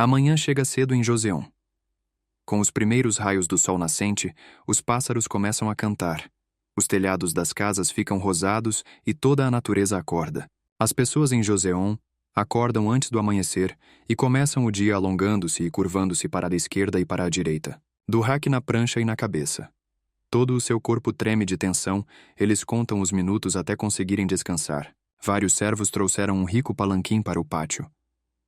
A manhã chega cedo em Joseon. Com os primeiros raios do sol nascente, os pássaros começam a cantar. Os telhados das casas ficam rosados e toda a natureza acorda. As pessoas em Joseon acordam antes do amanhecer e começam o dia alongando-se e curvando-se para a esquerda e para a direita, do rack na prancha e na cabeça. Todo o seu corpo treme de tensão, eles contam os minutos até conseguirem descansar. Vários servos trouxeram um rico palanquim para o pátio.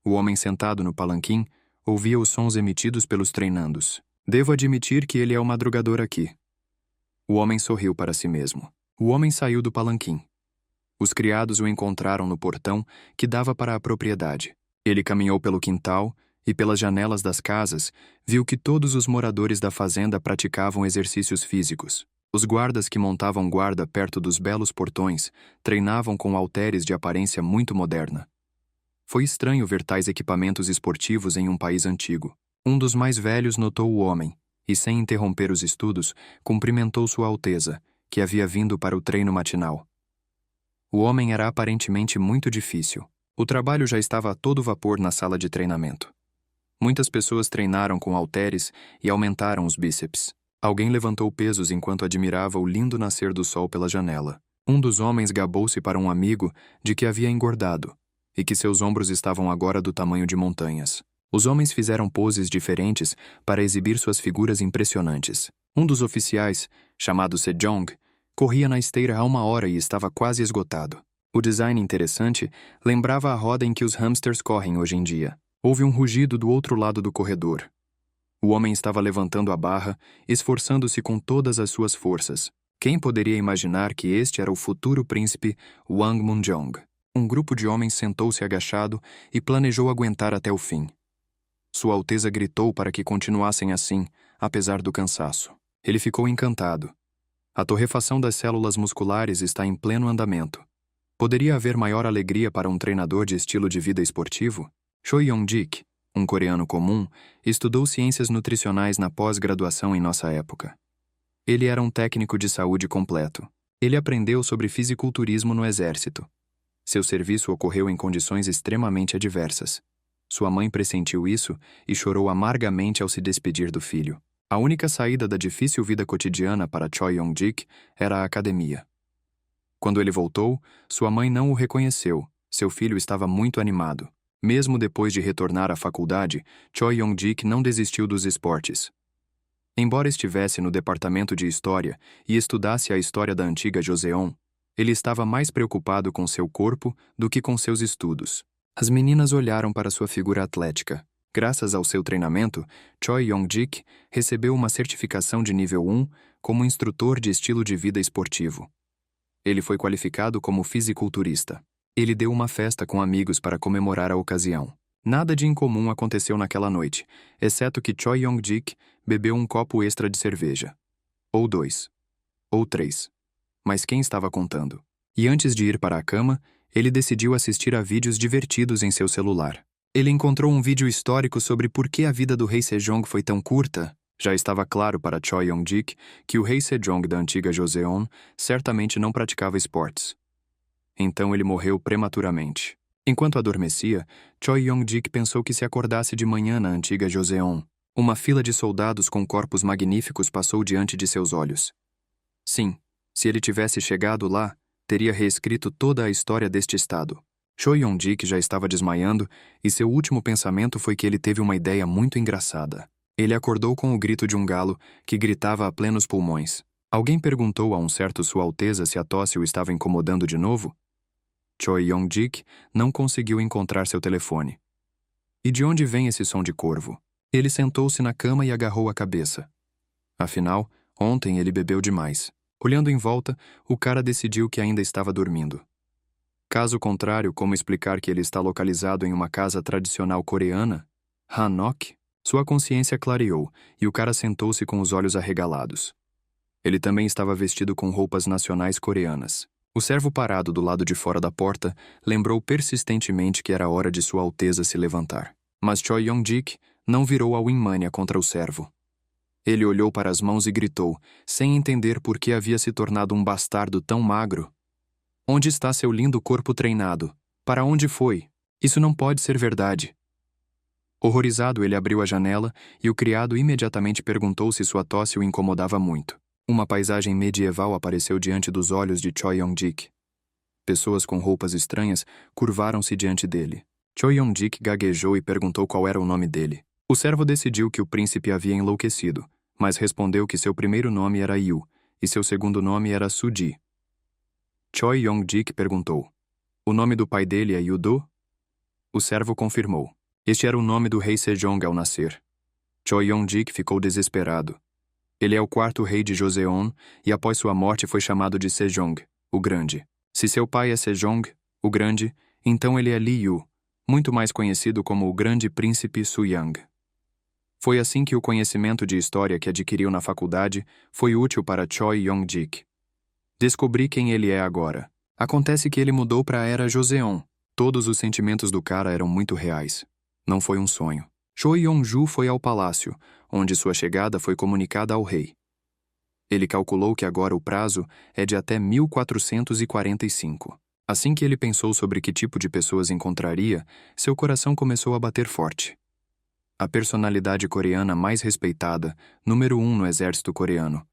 O homem sentado no palanquim ouvia os sons emitidos pelos treinandos. Devo admitir que ele é o madrugador aqui. O homem sorriu para si mesmo. O homem saiu do palanquim. Os criados o encontraram no portão que dava para a propriedade. Ele caminhou pelo quintal e pelas janelas das casas viu que todos os moradores da fazenda praticavam exercícios físicos. Os guardas que montavam guarda perto dos belos portões treinavam com halteres de aparência muito moderna. Foi estranho ver tais equipamentos esportivos em um país antigo. Um dos mais velhos notou o homem e, sem interromper os estudos, cumprimentou Sua Alteza, que havia vindo para o treino matinal. O homem era aparentemente muito difícil. O trabalho já estava a todo vapor na sala de treinamento. Muitas pessoas treinaram com halteres e aumentaram os bíceps. Alguém levantou pesos enquanto admirava o lindo nascer do sol pela janela. Um dos homens gabou-se para um amigo de que havia engordado e que seus ombros estavam agora do tamanho de montanhas. Os homens fizeram poses diferentes para exibir suas figuras impressionantes. Um dos oficiais, chamado Sejong, corria na esteira há 1 hora e estava quase esgotado. O design interessante lembrava a roda em que os hamsters correm hoje em dia. Houve um rugido do outro lado do corredor. O homem estava levantando a barra, esforçando-se com todas as suas forças. Quem poderia imaginar que este era o futuro príncipe Wang Munjong? Um grupo de homens sentou-se agachado e planejou aguentar até o fim. Sua Alteza gritou para que continuassem assim, apesar do cansaço. Ele ficou encantado. A torrefação das células musculares está em pleno andamento. Poderia haver maior alegria para um treinador de estilo de vida esportivo? Choi Yong-jik, um coreano comum, estudou ciências nutricionais na pós-graduação em nossa época. Ele era um técnico de saúde completo. Ele aprendeu sobre fisiculturismo no exército. Seu serviço ocorreu em condições extremamente adversas. Sua mãe pressentiu isso e chorou amargamente ao se despedir do filho. A única saída da difícil vida cotidiana para Choi Yong-jik era a academia. Quando ele voltou, sua mãe não o reconheceu. Seu filho estava muito animado. Mesmo depois de retornar à faculdade, Choi Yong-jik não desistiu dos esportes. Embora estivesse no departamento de história e estudasse a história da antiga Joseon, ele estava mais preocupado com seu corpo do que com seus estudos. As meninas olharam para sua figura atlética. Graças ao seu treinamento, Choi Yong-jik recebeu uma certificação de nível 1 como instrutor de estilo de vida esportivo. Ele foi qualificado como fisiculturista. Ele deu uma festa com amigos para comemorar a ocasião. Nada de incomum aconteceu naquela noite, exceto que Choi Yong-jik bebeu um copo extra de cerveja. Ou 2. Ou 3. Mas quem estava contando? E antes de ir para a cama, ele decidiu assistir a vídeos divertidos em seu celular. Ele encontrou um vídeo histórico sobre por que a vida do rei Sejong foi tão curta. Já estava claro para Choi Yong-jik que o rei Sejong da antiga Joseon certamente não praticava esportes. Então ele morreu prematuramente. Enquanto adormecia, Choi Yong-jik pensou que se acordasse de manhã na antiga Joseon. Uma fila de soldados com corpos magníficos passou diante de seus olhos. Sim, se ele tivesse chegado lá, teria reescrito toda a história deste estado. Choi Yong-jik já estava desmaiando e seu último pensamento foi que ele teve uma ideia muito engraçada. Ele acordou com o grito de um galo que gritava a plenos pulmões. Alguém perguntou a um certo Sua Alteza se a tosse o estava incomodando de novo? Choi Yong-jik não conseguiu encontrar seu telefone. E de onde vem esse som de corvo? Ele sentou-se na cama e agarrou a cabeça. Afinal, ontem ele bebeu demais. Olhando em volta, o cara decidiu que ainda estava dormindo. Caso contrário, como explicar que ele está localizado em uma casa tradicional coreana? Hanok? Sua consciência clareou e o cara sentou-se com os olhos arregalados. Ele também estava vestido com roupas nacionais coreanas. O servo parado do lado de fora da porta lembrou persistentemente que era hora de Sua Alteza se levantar. Mas Choi Yong-jik não virou a Wingmania contra o servo. Ele olhou para as mãos e gritou, sem entender por que havia se tornado um bastardo tão magro. Onde está seu lindo corpo treinado? Para onde foi? Isso não pode ser verdade. Horrorizado, ele abriu a janela e o criado imediatamente perguntou se sua tosse o incomodava muito. Uma paisagem medieval apareceu diante dos olhos de Choi Yong-dik. Pessoas com roupas estranhas curvaram-se diante dele. Choi Yong-dik gaguejou e perguntou qual era o nome dele. O servo decidiu que o príncipe havia enlouquecido, mas respondeu que seu primeiro nome era Yu e seu segundo nome era Suji. Choi Yong-dik perguntou: "O nome do pai dele é Yu-do?" O servo confirmou. Este era o nome do rei Sejong ao nascer. Choi Yong-dik ficou desesperado. Ele é o quarto rei de Joseon e após sua morte foi chamado de Sejong, o Grande. Se seu pai é Sejong, o Grande, então ele é Li Yu, muito mais conhecido como o Grande Príncipe Suyang. Foi assim que o conhecimento de história que adquiriu na faculdade foi útil para Choi Yong-dik. Descobri quem ele é agora. Acontece que ele mudou para a era Joseon. Todos os sentimentos do cara eram muito reais. Não foi um sonho. Choi Yong-ju foi ao palácio, onde sua chegada foi comunicada ao rei. Ele calculou que agora o prazo é de até 1445. Assim que ele pensou sobre que tipo de pessoas encontraria, seu coração começou a bater forte. A personalidade coreana mais respeitada, número 1 no exército coreano.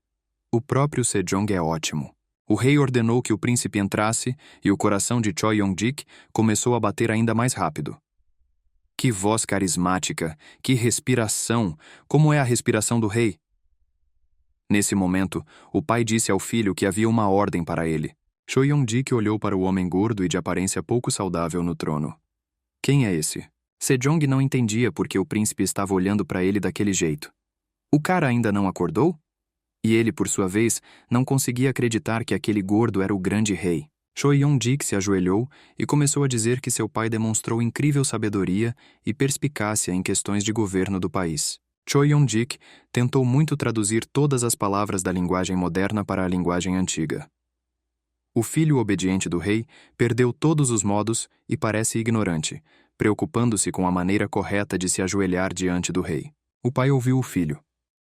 O próprio Sejong é ótimo. O rei ordenou que o príncipe entrasse e o coração de Choi Yong-dik começou a bater ainda mais rápido. Que voz carismática, que respiração! Como é a respiração do rei? Nesse momento, o pai disse ao filho que havia uma ordem para ele. Choi Yong-dik olhou para o homem gordo e de aparência pouco saudável no trono. Quem é esse? Sejong não entendia por que o príncipe estava olhando para ele daquele jeito. O cara ainda não acordou? E ele, por sua vez, não conseguia acreditar que aquele gordo era o grande rei. Choi Yong-dik se ajoelhou e começou a dizer que seu pai demonstrou incrível sabedoria e perspicácia em questões de governo do país. Choi Yong-dik tentou muito traduzir todas as palavras da linguagem moderna para a linguagem antiga. O filho obediente do rei perdeu todos os modos e parece ignorante, preocupando-se com a maneira correta de se ajoelhar diante do rei. O pai ouviu o filho.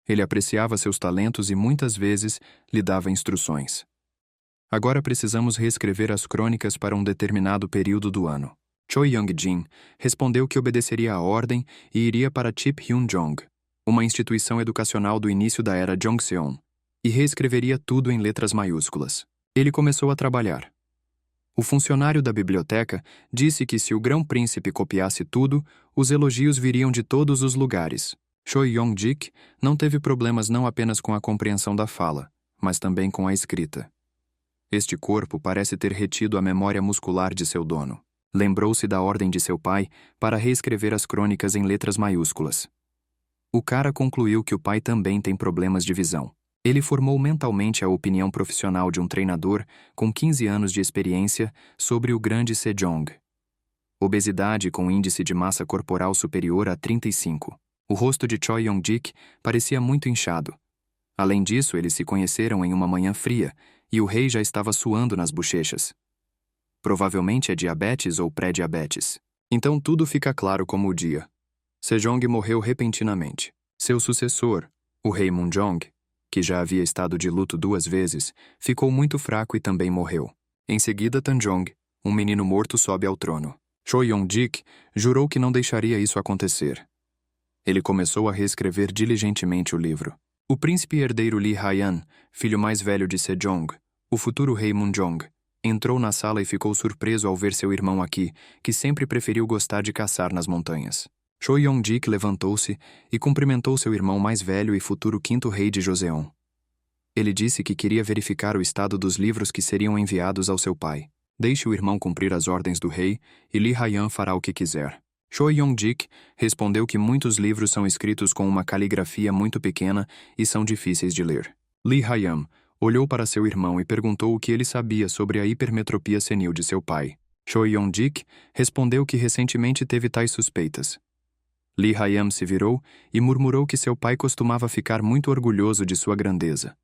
Ele apreciava seus talentos e muitas vezes lhe dava instruções. Agora precisamos reescrever as crônicas para um determinado período do ano. Choi Yong-jin respondeu que obedeceria à ordem e iria para Chip-hyun-jong, uma instituição educacional do início da era Joseon, e reescreveria tudo em letras maiúsculas. Ele começou a trabalhar. O funcionário da biblioteca disse que se o grão-príncipe copiasse tudo, os elogios viriam de todos os lugares. Choi Yong-dik não teve problemas não apenas com a compreensão da fala, mas também com a escrita. Este corpo parece ter retido a memória muscular de seu dono. Lembrou-se da ordem de seu pai para reescrever as crônicas em letras maiúsculas. O cara concluiu que o pai também tem problemas de visão. Ele formou mentalmente a opinião profissional de um treinador com 15 anos de experiência sobre o grande Sejong. Obesidade com índice de massa corporal superior a 35. O rosto de Choi Yong-dik parecia muito inchado. Além disso, eles se conheceram em uma manhã fria e o rei já estava suando nas bochechas. Provavelmente é diabetes ou pré-diabetes. Então tudo fica claro como o dia. Sejong morreu repentinamente. Seu sucessor, o rei Munjong, que já havia estado de luto 2 vezes, ficou muito fraco e também morreu. Em seguida, Tanjong, um menino morto, sobe ao trono. Choi Yong-dik jurou que não deixaria isso acontecer. Ele começou a reescrever diligentemente o livro. O príncipe herdeiro Lee Hyan, filho mais velho de Sejong, o futuro rei Munjong, entrou na sala e ficou surpreso ao ver seu irmão aqui, que sempre preferiu gostar de caçar nas montanhas. Choi Yong-dik levantou-se e cumprimentou seu irmão mais velho e futuro 5º rei de Joseon. Ele disse que queria verificar o estado dos livros que seriam enviados ao seu pai. Deixe o irmão cumprir as ordens do rei e Lee Hyan fará o que quiser. Choi Yong-dik respondeu que muitos livros são escritos com uma caligrafia muito pequena e são difíceis de ler. Lee Hyan olhou para seu irmão e perguntou o que ele sabia sobre a hipermetropia senil de seu pai. Choi Yong-dik respondeu que recentemente teve tais suspeitas. Lee Hyan se virou e murmurou que seu pai costumava ficar muito orgulhoso de sua grandeza.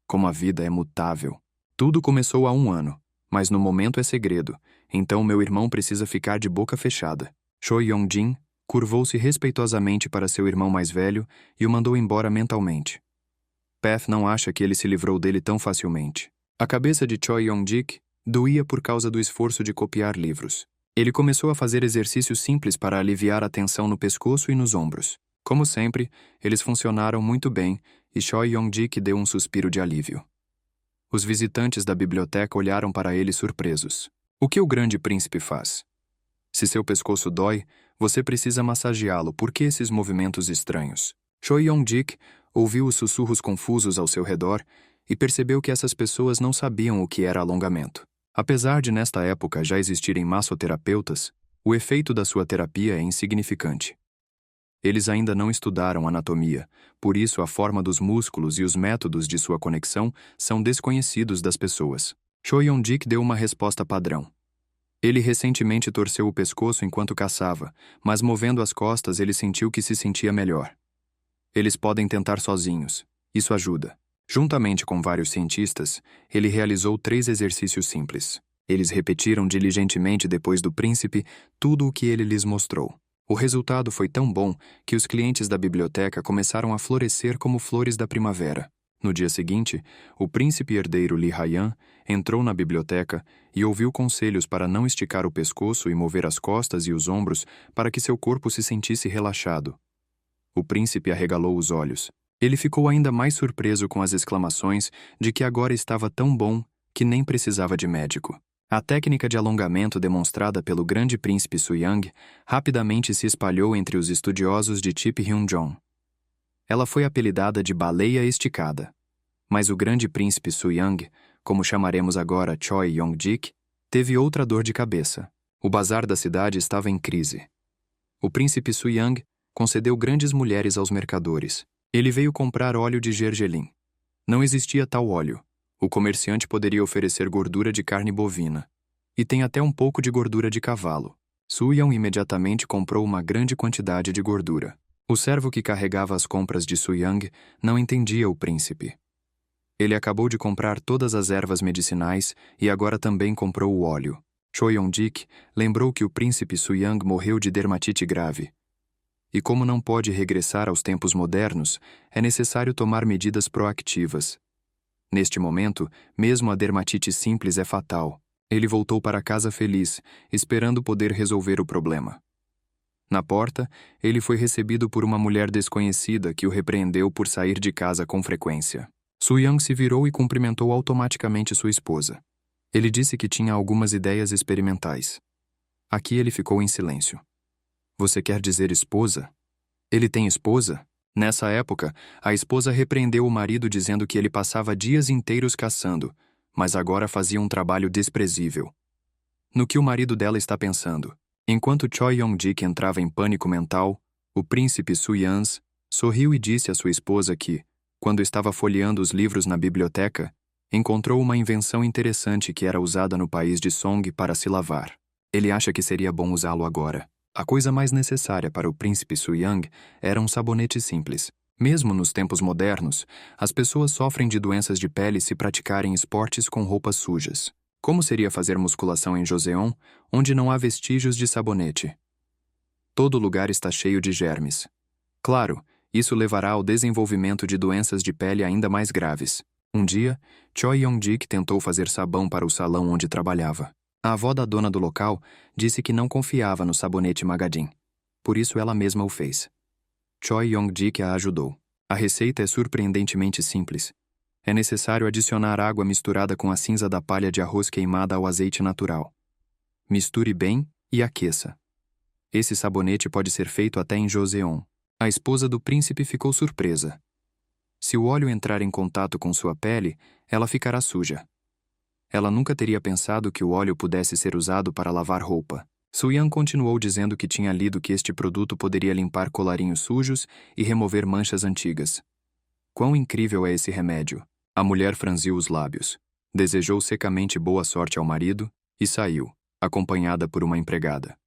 Como a vida é mutável. Tudo começou há 1 ano, mas no momento é segredo, então meu irmão precisa ficar de boca fechada. Choi Yong-jin curvou-se respeitosamente para seu irmão mais velho e o mandou embora mentalmente. Path não acha que ele se livrou dele tão facilmente. A cabeça de Choi Yong-dik doía por causa do esforço de copiar livros. Ele começou a fazer exercícios simples para aliviar a tensão no pescoço e nos ombros. Como sempre, eles funcionaram muito bem e Choi Yong-dik deu um suspiro de alívio. Os visitantes da biblioteca olharam para ele surpresos. O que o grande príncipe faz? Se seu pescoço dói, você precisa massageá-lo. Por que esses movimentos estranhos? Choi Yong-dik ouviu os sussurros confusos ao seu redor e percebeu que essas pessoas não sabiam o que era alongamento. Apesar de nesta época já existirem massoterapeutas, o efeito da sua terapia é insignificante. Eles ainda não estudaram anatomia, por isso a forma dos músculos e os métodos de sua conexão são desconhecidos das pessoas. Choi Yong-dik deu uma resposta padrão. Ele recentemente torceu o pescoço enquanto caçava, mas movendo as costas ele sentiu que se sentia melhor. Eles podem tentar sozinhos. Isso ajuda. Juntamente com vários cientistas, ele realizou 3 exercícios simples. Eles repetiram diligentemente depois do príncipe tudo o que ele lhes mostrou. O resultado foi tão bom que os clientes da biblioteca começaram a florescer como flores da primavera. No dia seguinte, o príncipe herdeiro Lee Haiyan entrou na biblioteca e ouviu conselhos para não esticar o pescoço e mover as costas e os ombros para que seu corpo se sentisse relaxado. O príncipe arregalou os olhos. Ele ficou ainda mais surpreso com as exclamações de que agora estava tão bom que nem precisava de médico. A técnica de alongamento demonstrada pelo grande príncipe Suyang rapidamente se espalhou entre os estudiosos de Tip Hyun-jong. Ela foi apelidada de baleia esticada. Mas o grande príncipe Suyang, como chamaremos agora Choi Yong-dik, teve outra dor de cabeça. O bazar da cidade estava em crise. O príncipe Suyang concedeu grandes mulheres aos mercadores. Ele veio comprar óleo de gergelim. Não existia tal óleo. O comerciante poderia oferecer gordura de carne bovina. E tem até um pouco de gordura de cavalo. Suyang imediatamente comprou uma grande quantidade de gordura. O servo que carregava as compras de Suyang não entendia o príncipe. Ele acabou de comprar todas as ervas medicinais e agora também comprou o óleo. Choi Yong-dik lembrou que o príncipe Suyang morreu de dermatite grave. E como não pode regressar aos tempos modernos, é necessário tomar medidas proativas. Neste momento, mesmo a dermatite simples é fatal. Ele voltou para casa feliz, esperando poder resolver o problema. Na porta, ele foi recebido por uma mulher desconhecida que o repreendeu por sair de casa com frequência. Suyang se virou e cumprimentou automaticamente sua esposa. Ele disse que tinha algumas ideias experimentais. Aqui ele ficou em silêncio. Você quer dizer esposa? Ele tem esposa? Nessa época, a esposa repreendeu o marido dizendo que ele passava dias inteiros caçando, mas agora fazia um trabalho desprezível. No que o marido dela está pensando? Enquanto Choi Yong-dik entrava em pânico mental, o príncipe Suyang sorriu e disse à sua esposa que, quando estava folheando os livros na biblioteca, encontrou uma invenção interessante que era usada no país de Song para se lavar. Ele acha que seria bom usá-lo agora. A coisa mais necessária para o príncipe Suyang era um sabonete simples. Mesmo nos tempos modernos, as pessoas sofrem de doenças de pele se praticarem esportes com roupas sujas. Como seria fazer musculação em Joseon, onde não há vestígios de sabonete? Todo lugar está cheio de germes. Claro, isso levará ao desenvolvimento de doenças de pele ainda mais graves. Um dia, Choi Yong-dik tentou fazer sabão para o salão onde trabalhava. A avó da dona do local disse que não confiava no sabonete Magadim. Por isso ela mesma o fez. Choi Yong-dik a ajudou. A receita é surpreendentemente simples. É necessário adicionar água misturada com a cinza da palha de arroz queimada ao azeite natural. Misture bem e aqueça. Esse sabonete pode ser feito até em Joseon. A esposa do príncipe ficou surpresa. Se o óleo entrar em contato com sua pele, ela ficará suja. Ela nunca teria pensado que o óleo pudesse ser usado para lavar roupa. Suyang continuou dizendo que tinha lido que este produto poderia limpar colarinhos sujos e remover manchas antigas. Quão incrível é esse remédio! A mulher franziu os lábios, desejou secamente boa sorte ao marido e saiu, acompanhada por uma empregada.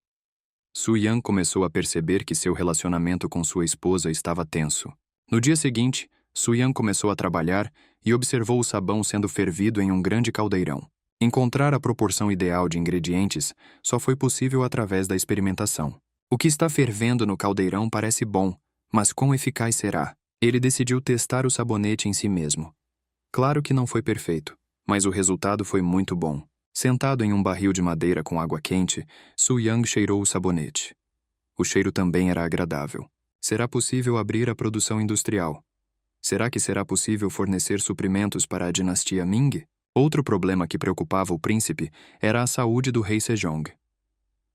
Suyang começou a perceber que seu relacionamento com sua esposa estava tenso. No dia seguinte, Suyang começou a trabalhar e observou o sabão sendo fervido em um grande caldeirão. Encontrar a proporção ideal de ingredientes só foi possível através da experimentação. O que está fervendo no caldeirão parece bom, mas quão eficaz será? Ele decidiu testar o sabonete em si mesmo. Claro que não foi perfeito, mas o resultado foi muito bom. Sentado em um barril de madeira com água quente, Su Yang cheirou o sabonete. O cheiro também era agradável. Será possível abrir a produção industrial? Será que será possível fornecer suprimentos para a dinastia Ming? Outro problema que preocupava o príncipe era a saúde do rei Sejong.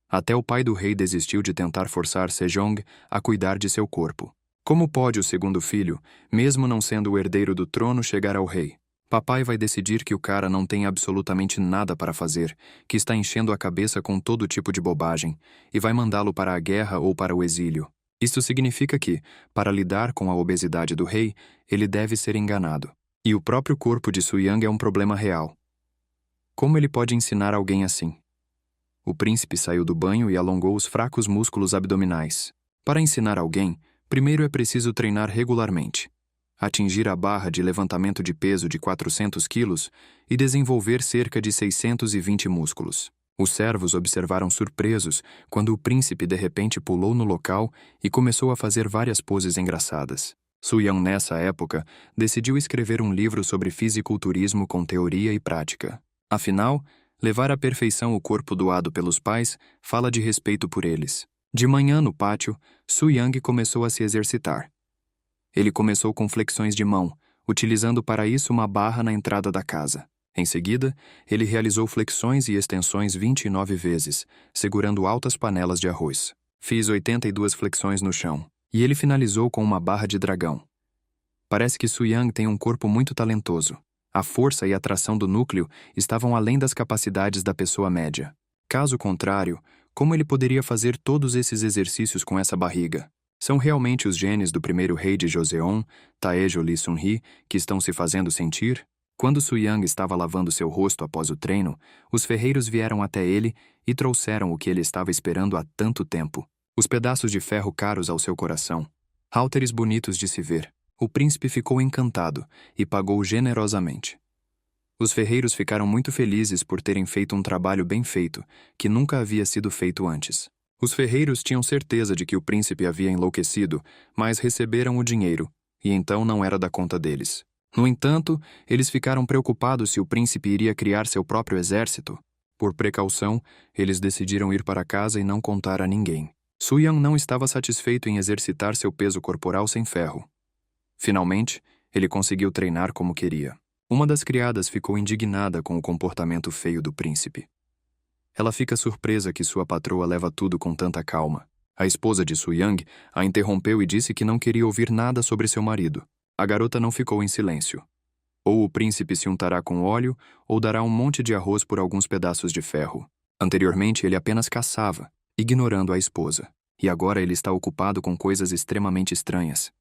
Até o pai do rei desistiu de tentar forçar Sejong a cuidar de seu corpo. Como pode o segundo filho, mesmo não sendo o herdeiro do trono, chegar ao rei? Papai vai decidir que o cara não tem absolutamente nada para fazer, que está enchendo a cabeça com todo tipo de bobagem, e vai mandá-lo para a guerra ou para o exílio. Isso significa que, para lidar com a obesidade do rei, ele deve ser enganado. E o próprio corpo de Su Yang é um problema real. Como ele pode ensinar alguém assim? O príncipe saiu do banho e alongou os fracos músculos abdominais. Para ensinar alguém, primeiro é preciso treinar regularmente. Atingir a barra de levantamento de peso de 400 quilos e desenvolver cerca de 620 músculos. Os servos observaram surpresos quando o príncipe de repente pulou no local e começou a fazer várias poses engraçadas. Su Yang, nessa época, decidiu escrever um livro sobre fisiculturismo com teoria e prática. Afinal, levar à perfeição o corpo doado pelos pais fala de respeito por eles. De manhã, no pátio, Su Yang começou a se exercitar. Ele começou com flexões de mão, utilizando para isso uma barra na entrada da casa. Em seguida, ele realizou flexões e extensões 29 vezes, segurando altas panelas de arroz. Fiz 82 flexões no chão, e ele finalizou com uma barra de dragão. Parece que Su Yang tem um corpo muito talentoso. A força e a tração do núcleo estavam além das capacidades da pessoa média. Caso contrário, como ele poderia fazer todos esses exercícios com essa barriga? São realmente os genes do primeiro rei de Joseon, Taejo Lee Sun-hee, que estão se fazendo sentir? Quando Su Yang estava lavando seu rosto após o treino, os ferreiros vieram até ele e trouxeram o que ele estava esperando há tanto tempo. Os pedaços de ferro caros ao seu coração. Halteres bonitos de se ver. O príncipe ficou encantado e pagou generosamente. Os ferreiros ficaram muito felizes por terem feito um trabalho bem feito, que nunca havia sido feito antes. Os ferreiros tinham certeza de que o príncipe havia enlouquecido, mas receberam o dinheiro, e então não era da conta deles. No entanto, eles ficaram preocupados se o príncipe iria criar seu próprio exército. Por precaução, eles decidiram ir para casa e não contar a ninguém. Su Yang não estava satisfeito em exercitar seu peso corporal sem ferro. Finalmente, ele conseguiu treinar como queria. Uma das criadas ficou indignada com o comportamento feio do príncipe. Ela fica surpresa que sua patroa leva tudo com tanta calma. A esposa de Su Yang a interrompeu e disse que não queria ouvir nada sobre seu marido. A garota não ficou em silêncio. Ou o príncipe se untará com óleo, ou dará um monte de arroz por alguns pedaços de ferro. Anteriormente, ele apenas caçava, ignorando a esposa. E agora ele está ocupado com coisas extremamente estranhas.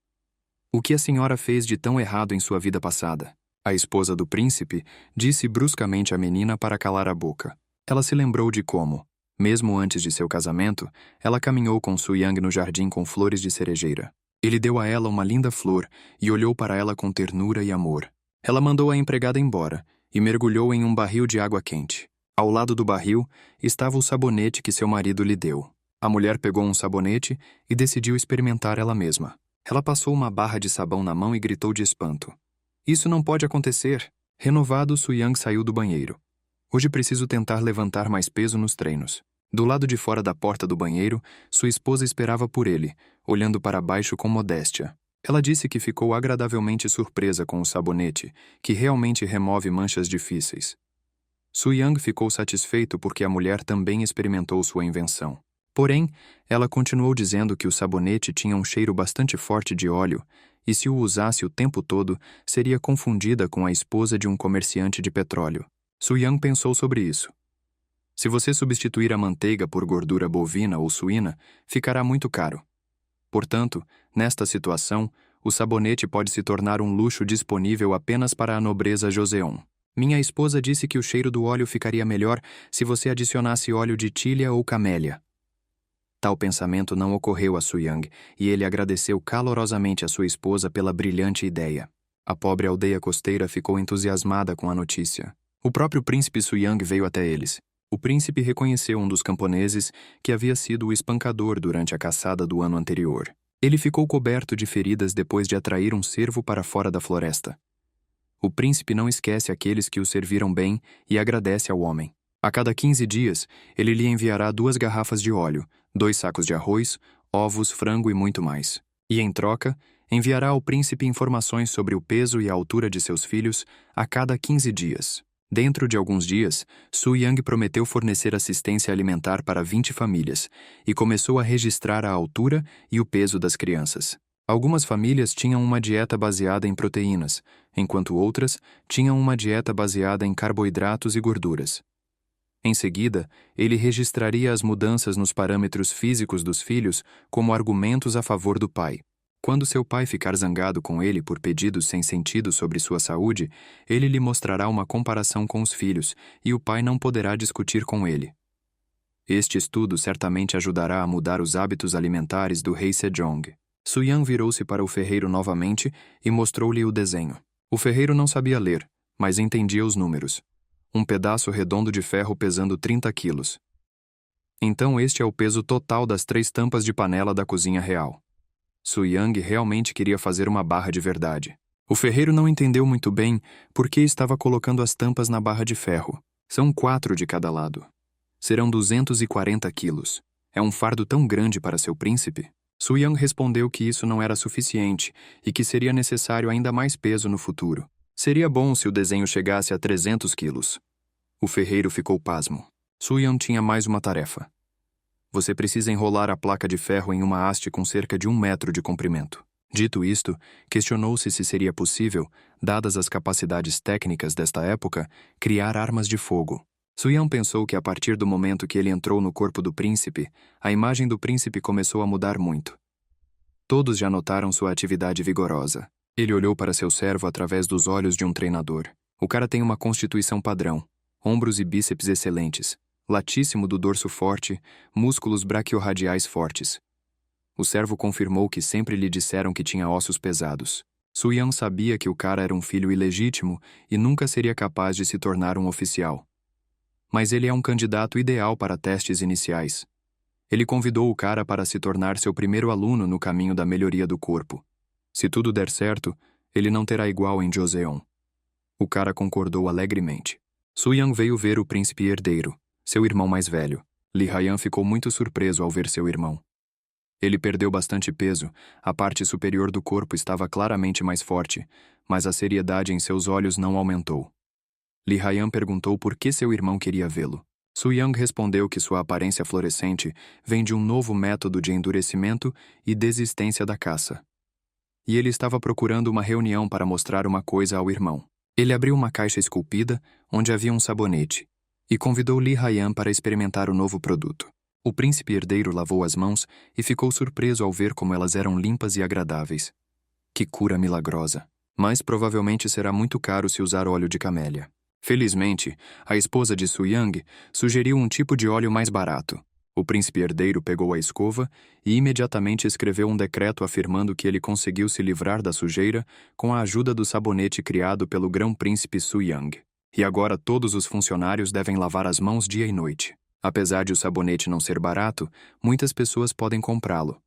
O que a senhora fez de tão errado em sua vida passada? A esposa do príncipe disse bruscamente à menina para calar a boca. Ela se lembrou de como, mesmo antes de seu casamento, ela caminhou com Su Yang no jardim com flores de cerejeira. Ele deu a ela uma linda flor e olhou para ela com ternura e amor. Ela mandou a empregada embora e mergulhou em um barril de água quente. Ao lado do barril estava o sabonete que seu marido lhe deu. A mulher pegou um sabonete e decidiu experimentar ela mesma. Ela passou uma barra de sabão na mão e gritou de espanto. Isso não pode acontecer. Renovado, Su Yang saiu do banheiro. Hoje preciso tentar levantar mais peso nos treinos. Do lado de fora da porta do banheiro, sua esposa esperava por ele, olhando para baixo com modéstia. Ela disse que ficou agradavelmente surpresa com o sabonete, que realmente remove manchas difíceis. Su Yang ficou satisfeito porque a mulher também experimentou sua invenção. Porém, ela continuou dizendo que o sabonete tinha um cheiro bastante forte de óleo e se o usasse o tempo todo, seria confundida com a esposa de um comerciante de petróleo. Su Yang pensou sobre isso. Se você substituir a manteiga por gordura bovina ou suína, ficará muito caro. Portanto, nesta situação, o sabonete pode se tornar um luxo disponível apenas para a nobreza Joseon. Minha esposa disse que o cheiro do óleo ficaria melhor se você adicionasse óleo de tília ou camélia. Tal pensamento não ocorreu a Su Yang, e ele agradeceu calorosamente a sua esposa pela brilhante ideia. A pobre aldeia costeira ficou entusiasmada com a notícia. O próprio príncipe Su Yang veio até eles. O príncipe reconheceu um dos camponeses que havia sido o espancador durante a caçada do ano anterior. Ele ficou coberto de feridas depois de atrair um cervo para fora da floresta. O príncipe não esquece aqueles que o serviram bem e agradece ao homem. A cada 15 dias, ele lhe enviará 2 garrafas de óleo, 2 sacos de arroz, ovos, frango e muito mais. E, em troca, enviará ao príncipe informações sobre o peso e a altura de seus filhos a cada 15 dias. Dentro de alguns dias, Su Yang prometeu fornecer assistência alimentar para 20 famílias e começou a registrar a altura e o peso das crianças. Algumas famílias tinham uma dieta baseada em proteínas, enquanto outras tinham uma dieta baseada em carboidratos e gorduras. Em seguida, ele registraria as mudanças nos parâmetros físicos dos filhos como argumentos a favor do pai. Quando seu pai ficar zangado com ele por pedidos sem sentido sobre sua saúde, ele lhe mostrará uma comparação com os filhos e o pai não poderá discutir com ele. Este estudo certamente ajudará a mudar os hábitos alimentares do rei Sejong. Su Yang virou-se para o ferreiro novamente e mostrou-lhe o desenho. O ferreiro não sabia ler, mas entendia os números. Um pedaço redondo de ferro pesando 30 quilos. Então este é o peso total das 3 tampas de panela da cozinha real. Su Yang realmente queria fazer uma barra de verdade. O ferreiro não entendeu muito bem por que estava colocando as tampas na barra de ferro. São 4 de cada lado. Serão 240 quilos. É um fardo tão grande para seu príncipe? Su Yang respondeu que isso não era suficiente e que seria necessário ainda mais peso no futuro. Seria bom se o desenho chegasse a 300 quilos. O ferreiro ficou pasmo. Su Yang tinha mais uma tarefa. Você precisa enrolar a placa de ferro em uma haste com cerca de 1 metro de comprimento. Dito isto, questionou-se se seria possível, dadas as capacidades técnicas desta época, criar armas de fogo. Su Yang pensou que a partir do momento que ele entrou no corpo do príncipe, a imagem do príncipe começou a mudar muito. Todos já notaram sua atividade vigorosa. Ele olhou para seu servo através dos olhos de um treinador. O cara tem uma constituição padrão, ombros e bíceps excelentes, latíssimo do dorso forte, músculos braquiorradiais fortes. O servo confirmou que sempre lhe disseram que tinha ossos pesados. Su Yang sabia que o cara era um filho ilegítimo e nunca seria capaz de se tornar um oficial. Mas ele é um candidato ideal para testes iniciais. Ele convidou o cara para se tornar seu primeiro aluno no caminho da melhoria do corpo. Se tudo der certo, ele não terá igual em Joseon. O cara concordou alegremente. Su Yang veio ver o príncipe herdeiro, seu irmão mais velho. Lee Haiyan ficou muito surpreso ao ver seu irmão. Ele perdeu bastante peso, a parte superior do corpo estava claramente mais forte, mas a seriedade em seus olhos não aumentou. Lee Haiyan perguntou por que seu irmão queria vê-lo. Su Yang respondeu que sua aparência fluorescente vem de um novo método de endurecimento e desistência da caça. E ele estava procurando uma reunião para mostrar uma coisa ao irmão. Ele abriu uma caixa esculpida, onde havia um sabonete, e convidou Lee Haiyan para experimentar o novo produto. O príncipe herdeiro lavou as mãos e ficou surpreso ao ver como elas eram limpas e agradáveis. Que cura milagrosa! Mas provavelmente será muito caro se usar óleo de camélia. Felizmente, a esposa de Su Yang sugeriu um tipo de óleo mais barato. O príncipe herdeiro pegou a escova e imediatamente escreveu um decreto afirmando que ele conseguiu se livrar da sujeira com a ajuda do sabonete criado pelo grão-príncipe Su Yang. E agora todos os funcionários devem lavar as mãos dia e noite. Apesar de o sabonete não ser barato, muitas pessoas podem comprá-lo.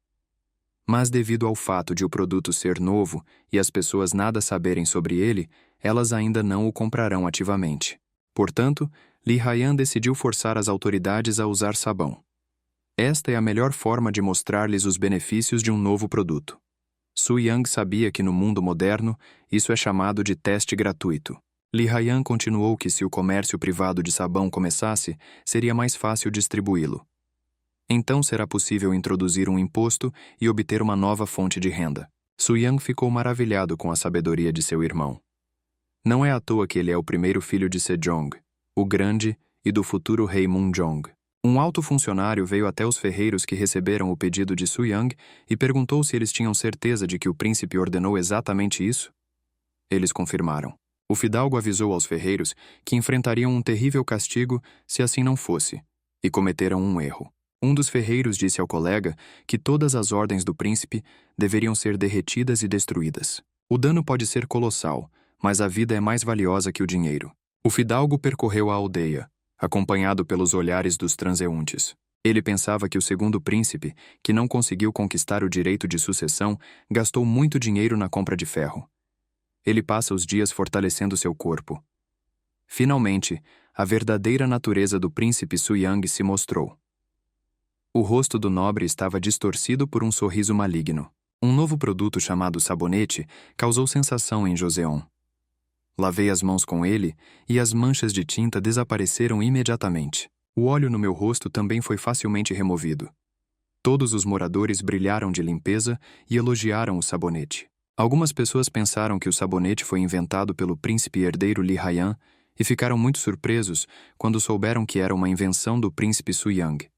Mas devido ao fato de o produto ser novo e as pessoas nada saberem sobre ele, elas ainda não o comprarão ativamente. Portanto, Lee Haiyan decidiu forçar as autoridades a usar sabão. Esta é a melhor forma de mostrar-lhes os benefícios de um novo produto. Su Yang sabia que no mundo moderno, isso é chamado de teste gratuito. Lee Haiyan continuou que se o comércio privado de sabão começasse, seria mais fácil distribuí-lo. Então será possível introduzir um imposto e obter uma nova fonte de renda. Su Yang ficou maravilhado com a sabedoria de seu irmão. Não é à toa que ele é o primeiro filho de Sejong, o grande, e do futuro rei Munjong. Um alto funcionário veio até os ferreiros que receberam o pedido de Su Yang e perguntou se eles tinham certeza de que o príncipe ordenou exatamente isso. Eles confirmaram. O fidalgo avisou aos ferreiros que enfrentariam um terrível castigo se assim não fosse, e cometeram um erro. Um dos ferreiros disse ao colega que todas as ordens do príncipe deveriam ser derretidas e destruídas. O dano pode ser colossal, mas a vida é mais valiosa que o dinheiro. O fidalgo percorreu a aldeia, acompanhado pelos olhares dos transeuntes. Ele pensava que o segundo príncipe, que não conseguiu conquistar o direito de sucessão, gastou muito dinheiro na compra de ferro. Ele passa os dias fortalecendo seu corpo. Finalmente, a verdadeira natureza do príncipe Suyang se mostrou. O rosto do nobre estava distorcido por um sorriso maligno. Um novo produto chamado sabonete causou sensação em Joseon. Lavei as mãos com ele e as manchas de tinta desapareceram imediatamente. O óleo no meu rosto também foi facilmente removido. Todos os moradores brilharam de limpeza e elogiaram o sabonete. Algumas pessoas pensaram que o sabonete foi inventado pelo príncipe herdeiro Li Haiyan e ficaram muito surpresos quando souberam que era uma invenção do príncipe Suyang.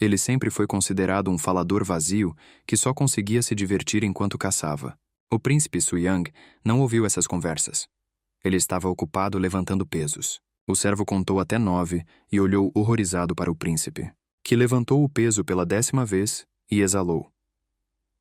Ele sempre foi considerado um falador vazio que só conseguia se divertir enquanto caçava. O príncipe Suyang não ouviu essas conversas. Ele estava ocupado levantando pesos. O servo contou até 9 e olhou horrorizado para o príncipe, que levantou o peso pela 10ª vez e exalou.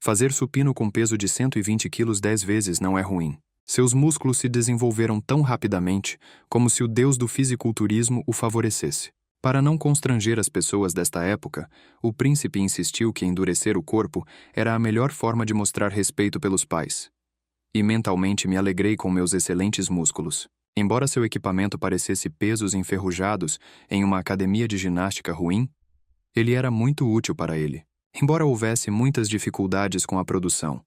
Fazer supino com peso de 120 quilos 10 vezes não é ruim. Seus músculos se desenvolveram tão rapidamente como se o deus do fisiculturismo o favorecesse. Para não constranger as pessoas desta época, o príncipe insistiu que endurecer o corpo era a melhor forma de mostrar respeito pelos pais. E mentalmente me alegrei com meus excelentes músculos. Embora seu equipamento parecesse pesos enferrujados em uma academia de ginástica ruim, ele era muito útil para ele, embora houvesse muitas dificuldades com a produção.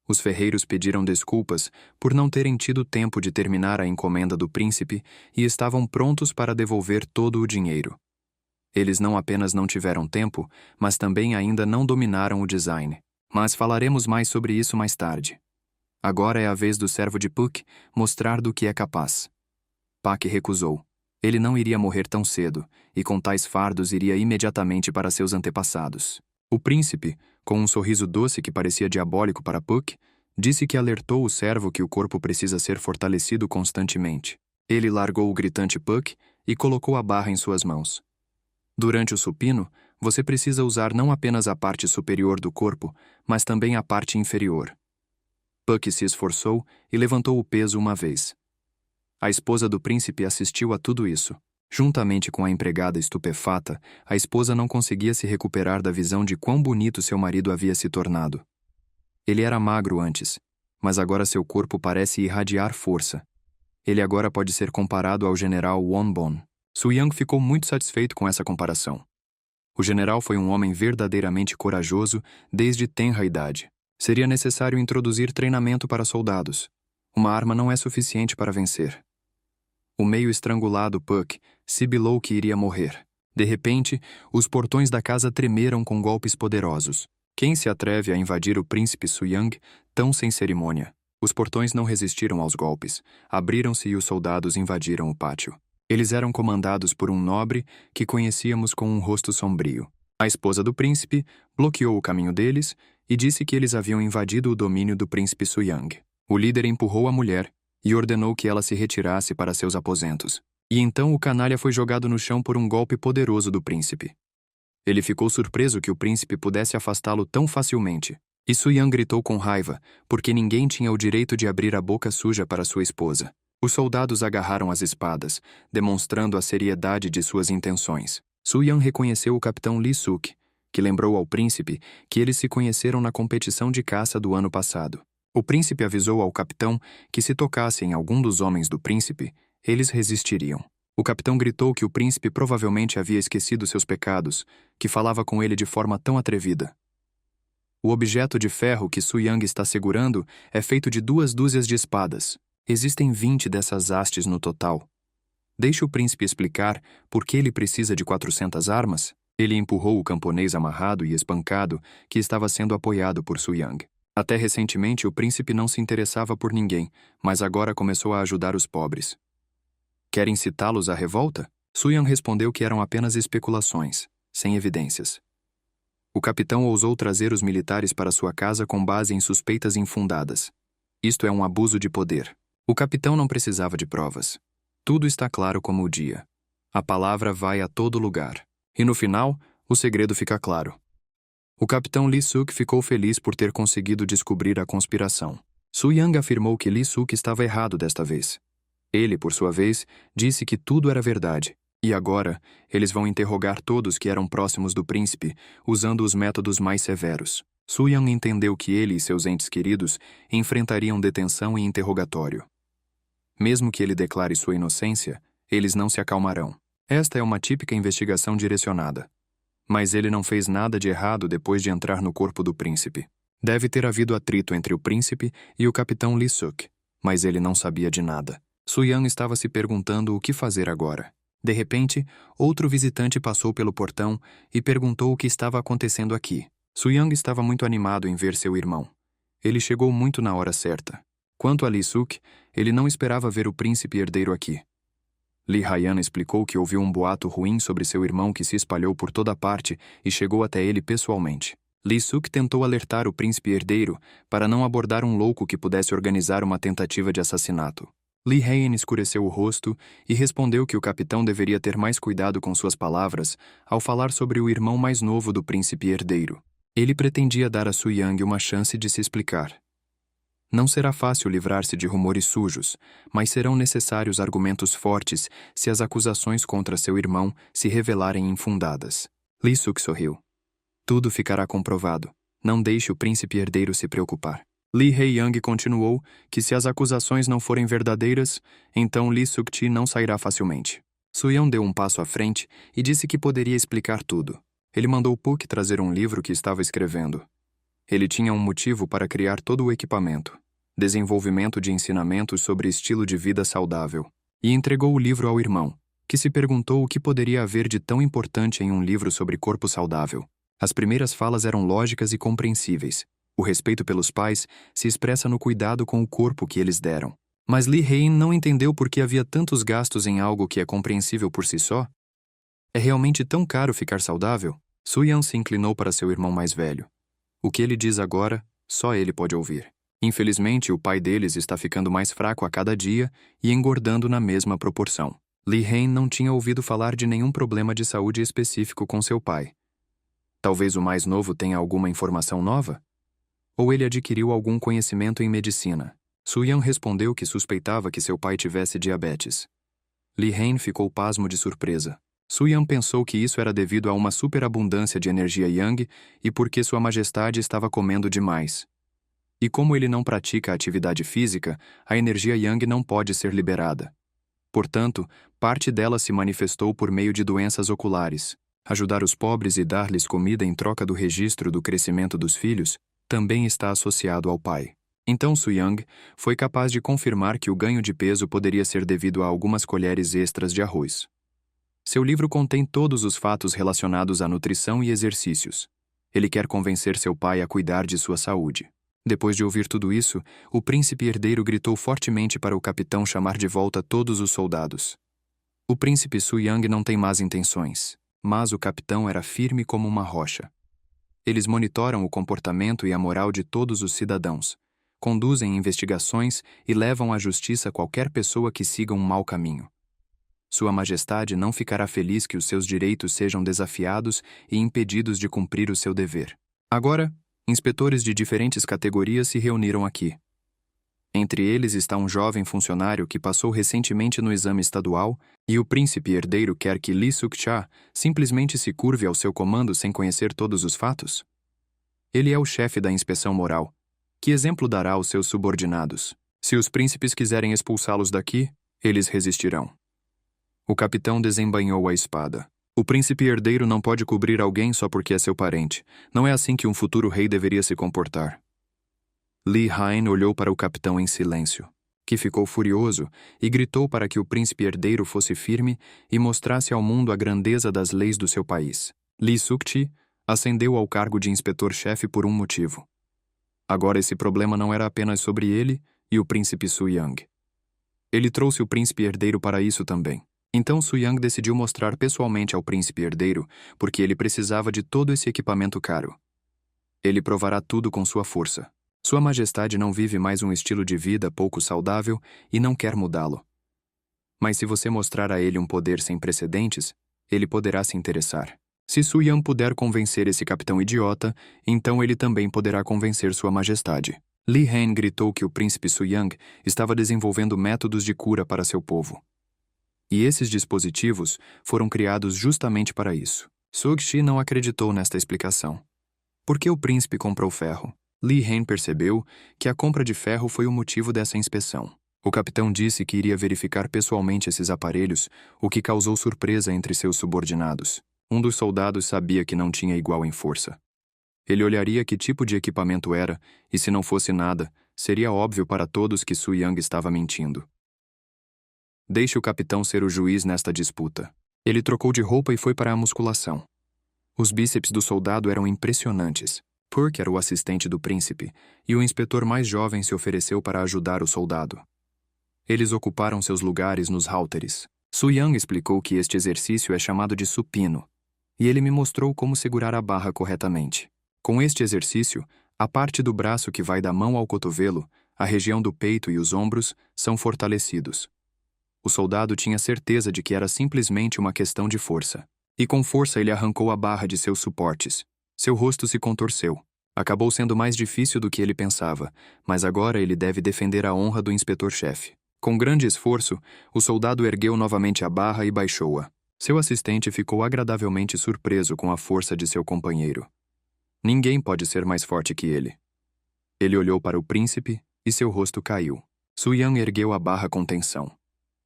Os ferreiros pediram desculpas por não terem tido tempo de terminar a encomenda do príncipe e estavam prontos para devolver todo o dinheiro. Eles não apenas não tiveram tempo, mas também ainda não dominaram o design. Mas falaremos mais sobre isso mais tarde. Agora é a vez do servo de Puck mostrar do que é capaz. Pak recusou. Ele não iria morrer tão cedo, e com tais fardos iria imediatamente para seus antepassados. O príncipe, com um sorriso doce que parecia diabólico para Puck, disse que alertou o servo que o corpo precisa ser fortalecido constantemente. Ele largou o gritante Puck e colocou a barra em suas mãos. Durante o supino, você precisa usar não apenas a parte superior do corpo, mas também a parte inferior. Puck se esforçou e levantou o peso uma vez. A esposa do príncipe assistiu a tudo isso. Juntamente com a empregada estupefata, a esposa não conseguia se recuperar da visão de quão bonito seu marido havia se tornado. Ele era magro antes, mas agora seu corpo parece irradiar força. Ele agora pode ser comparado ao general Wonbon. Suyang ficou muito satisfeito com essa comparação. O general foi um homem verdadeiramente corajoso desde tenra idade. Seria necessário introduzir treinamento para soldados. Uma arma não é suficiente para vencer. O meio estrangulado Puck sibilou que iria morrer. De repente, os portões da casa tremeram com golpes poderosos. Quem se atreve a invadir o príncipe Suyang tão sem cerimônia? Os portões não resistiram aos golpes. Abriram-se e os soldados invadiram o pátio. Eles eram comandados por um nobre que conhecíamos com um rosto sombrio. A esposa do príncipe bloqueou o caminho deles e disse que eles haviam invadido o domínio do príncipe Suyang. O líder empurrou a mulher e ordenou que ela se retirasse para seus aposentos. E então o canalha foi jogado no chão por um golpe poderoso do príncipe. Ele ficou surpreso que o príncipe pudesse afastá-lo tão facilmente. E Suyang gritou com raiva, porque ninguém tinha o direito de abrir a boca suja para sua esposa. Os soldados agarraram as espadas, demonstrando a seriedade de suas intenções. Suyang reconheceu o capitão Li Suk, que lembrou ao príncipe que eles se conheceram na competição de caça do ano passado. O príncipe avisou ao capitão que se tocasse em algum dos homens do príncipe, eles resistiriam. O capitão gritou que o príncipe provavelmente havia esquecido seus pecados, que falava com ele de forma tão atrevida. O objeto de ferro que Suyang está segurando é feito de 2 dúzias de espadas. Existem 20 dessas hastes no total. Deixe o príncipe explicar por que ele precisa de 400 armas. Ele empurrou o camponês amarrado e espancado que estava sendo apoiado por Suyang. Até recentemente o príncipe não se interessava por ninguém, mas agora começou a ajudar os pobres. Quer incitá-los à revolta? Suyang respondeu que eram apenas especulações, sem evidências. O capitão ousou trazer os militares para sua casa com base em suspeitas infundadas. Isto é um abuso de poder. O capitão não precisava de provas. Tudo está claro como o dia. A palavra vai a todo lugar. E no final, o segredo fica claro. O capitão Li Suk ficou feliz por ter conseguido descobrir a conspiração. Suyang afirmou que Li Suk estava errado desta vez. Ele, por sua vez, disse que tudo era verdade. E agora, eles vão interrogar todos que eram próximos do príncipe, usando os métodos mais severos. Suyang entendeu que ele e seus entes queridos enfrentariam detenção e interrogatório. Mesmo que ele declare sua inocência, Eles não se acalmarão. Esta é uma típica investigação direcionada. Mas ele não fez nada de errado depois de entrar no corpo do príncipe. Deve ter havido atrito entre o príncipe e o capitão Lee Suk, mas ele não sabia de nada. Su-Yan estava se perguntando o que fazer agora. De repente, outro visitante passou pelo portão e perguntou o que estava acontecendo aqui. Su-Yan estava muito animado em ver seu irmão. Ele chegou muito na hora certa. Quanto a Lee Suk, ele não esperava ver o príncipe herdeiro aqui. Lee Haiyan explicou que ouviu um boato ruim sobre seu irmão que se espalhou por toda parte e chegou até ele pessoalmente. Lee Suk tentou alertar o príncipe herdeiro para não abordar um louco que pudesse organizar uma tentativa de assassinato. Lee Haiyan escureceu o rosto e respondeu que o capitão deveria ter mais cuidado com suas palavras ao falar sobre o irmão mais novo do príncipe herdeiro. Ele pretendia dar a Su-Yang uma chance de se explicar. Não será fácil livrar-se de rumores sujos, mas serão necessários argumentos fortes se as acusações contra seu irmão se revelarem infundadas. Lee Suk sorriu. Tudo ficará comprovado. Não deixe o príncipe herdeiro se preocupar. Lee Haiyan continuou que se as acusações não forem verdadeiras, então Lee Suk-chi não sairá facilmente. Su-Yan deu um passo à frente e disse que poderia explicar tudo. Ele mandou Puk trazer um livro que estava escrevendo. Ele tinha um motivo para criar todo o equipamento, desenvolvimento de ensinamentos sobre estilo de vida saudável, e entregou o livro ao irmão, que se perguntou o que poderia haver de tão importante em um livro sobre corpo saudável. As primeiras falas eram lógicas e compreensíveis. O respeito pelos pais se expressa no cuidado com o corpo que eles deram. Mas Lee Haiyan não entendeu por que havia tantos gastos em algo que é compreensível por si só. É realmente tão caro ficar saudável? Su-Yan se inclinou para seu irmão mais velho. O que ele diz agora, só ele pode ouvir. Infelizmente, o pai deles está ficando mais fraco a cada dia e engordando na mesma proporção. Lee Haiyan não tinha ouvido falar de nenhum problema de saúde específico com seu pai. Talvez o mais novo tenha alguma informação nova? Ou ele adquiriu algum conhecimento em medicina? Su-Yan respondeu que suspeitava que seu pai tivesse diabetes. Lee Haiyan ficou pasmo de surpresa. Su-Yan pensou que isso era devido a uma superabundância de energia Yang e porque Sua Majestade estava comendo demais. E como ele não pratica atividade física, a energia Yang não pode ser liberada. Portanto, parte dela se manifestou por meio de doenças oculares. Ajudar os pobres e dar-lhes comida em troca do registro do crescimento dos filhos também está associado ao pai. Então Su-Yang foi capaz de confirmar que o ganho de peso poderia ser devido a algumas colheres extras de arroz. Seu livro contém todos os fatos relacionados à nutrição e exercícios. Ele quer convencer seu pai a cuidar de sua saúde. Depois de ouvir tudo isso, o príncipe herdeiro gritou fortemente para o capitão chamar de volta todos os soldados. O príncipe Su-Yang não tem más intenções, mas o capitão era firme como uma rocha. Eles monitoram o comportamento e a moral de todos os cidadãos, conduzem investigações e levam à justiça qualquer pessoa que siga um mau caminho. Sua Majestade não ficará feliz que os seus direitos sejam desafiados e impedidos de cumprir o seu dever. Agora, inspetores de diferentes categorias se reuniram aqui. Entre eles está um jovem funcionário que passou recentemente no exame estadual e o príncipe herdeiro quer que Lee Suk-cha simplesmente se curve ao seu comando sem conhecer todos os fatos? Ele é o chefe da inspeção moral. Que exemplo dará aos seus subordinados? Se os príncipes quiserem expulsá-los daqui, eles resistirão. O capitão desembainhou a espada. O príncipe herdeiro não pode cobrir alguém só porque é seu parente. Não é assim que um futuro rei deveria se comportar. Lee Haiyan olhou para o capitão em silêncio, que ficou furioso e gritou para que o príncipe herdeiro fosse firme e mostrasse ao mundo a grandeza das leis do seu país. Lee Suk-chi ascendeu ao cargo de inspetor-chefe por um motivo. Agora esse problema não era apenas sobre ele e o príncipe Su-Yang. Ele trouxe o príncipe herdeiro para isso também. Então Su-Yang decidiu mostrar pessoalmente ao príncipe herdeiro porque ele precisava de todo esse equipamento caro. Ele provará tudo com sua força. Sua Majestade não vive mais um estilo de vida pouco saudável e não quer mudá-lo. Mas se você mostrar a ele um poder sem precedentes, ele poderá se interessar. Se Su-Yan puder convencer esse capitão idiota, então ele também poderá convencer Sua Majestade. Lee Haiyan gritou que o príncipe Su-Yang estava desenvolvendo métodos de cura para seu povo. E esses dispositivos foram criados justamente para isso. Suk-chi não acreditou nesta explicação. Por que o príncipe comprou ferro? Lee Haiyan percebeu que a compra de ferro foi o motivo dessa inspeção. O capitão disse que iria verificar pessoalmente esses aparelhos, o que causou surpresa entre seus subordinados. Um dos soldados sabia que não tinha igual em força. Ele olharia que tipo de equipamento era, e se não fosse nada, seria óbvio para todos que Su Yang estava mentindo. Deixe o capitão ser o juiz nesta disputa. Ele trocou de roupa e foi para a musculação. Os bíceps do soldado eram impressionantes. Perk era o assistente do príncipe, e o inspetor mais jovem se ofereceu para ajudar o soldado. Eles ocuparam seus lugares nos halteres. Su Yang explicou que este exercício é chamado de supino, e ele me mostrou como segurar a barra corretamente. Com este exercício, a parte do braço que vai da mão ao cotovelo, a região do peito e os ombros são fortalecidos. O soldado tinha certeza de que era simplesmente uma questão de força. E com força ele arrancou a barra de seus suportes. Seu rosto se contorceu. Acabou sendo mais difícil do que ele pensava, mas agora ele deve defender a honra do inspetor-chefe. Com grande esforço, o soldado ergueu novamente a barra e baixou-a. Seu assistente ficou agradavelmente surpreso com a força de seu companheiro. Ninguém pode ser mais forte que ele. Ele olhou para o príncipe e seu rosto caiu. Su Yang ergueu a barra com tensão.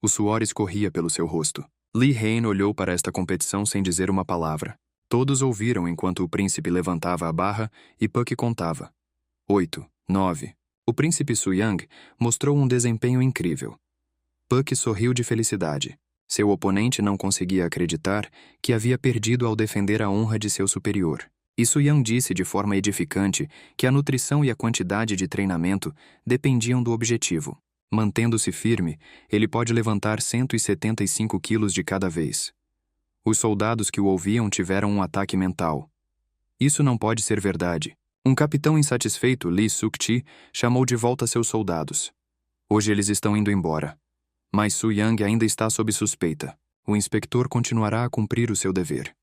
O suor escorria pelo seu rosto. Li Hain olhou para esta competição sem dizer uma palavra. Todos ouviram enquanto o príncipe levantava a barra e Puck contava. 8, 9. O príncipe Su Yang mostrou um desempenho incrível. Puck sorriu de felicidade. Seu oponente não conseguia acreditar que havia perdido ao defender a honra de seu superior. E Su Yang disse de forma edificante que a nutrição e a quantidade de treinamento dependiam do objetivo. Mantendo-se firme, ele pode levantar 175 quilos de cada vez. Os soldados que o ouviam tiveram um ataque mental. Isso não pode ser verdade. Um capitão insatisfeito, Lee Suk-chi, chamou de volta seus soldados. Hoje eles estão indo embora. Mas Su Yang ainda está sob suspeita. O inspector continuará a cumprir o seu dever.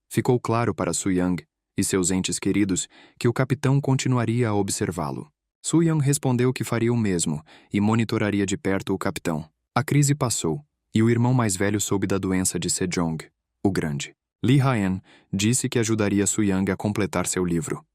Ficou claro para Su Yang e seus entes queridos que o capitão continuaria a observá-lo. Su Yang respondeu que faria o mesmo e monitoraria de perto o capitão. A crise passou, e o irmão mais velho soube da doença de Sejong, o Grande. Li Haen disse que ajudaria Su Yang a completar seu livro.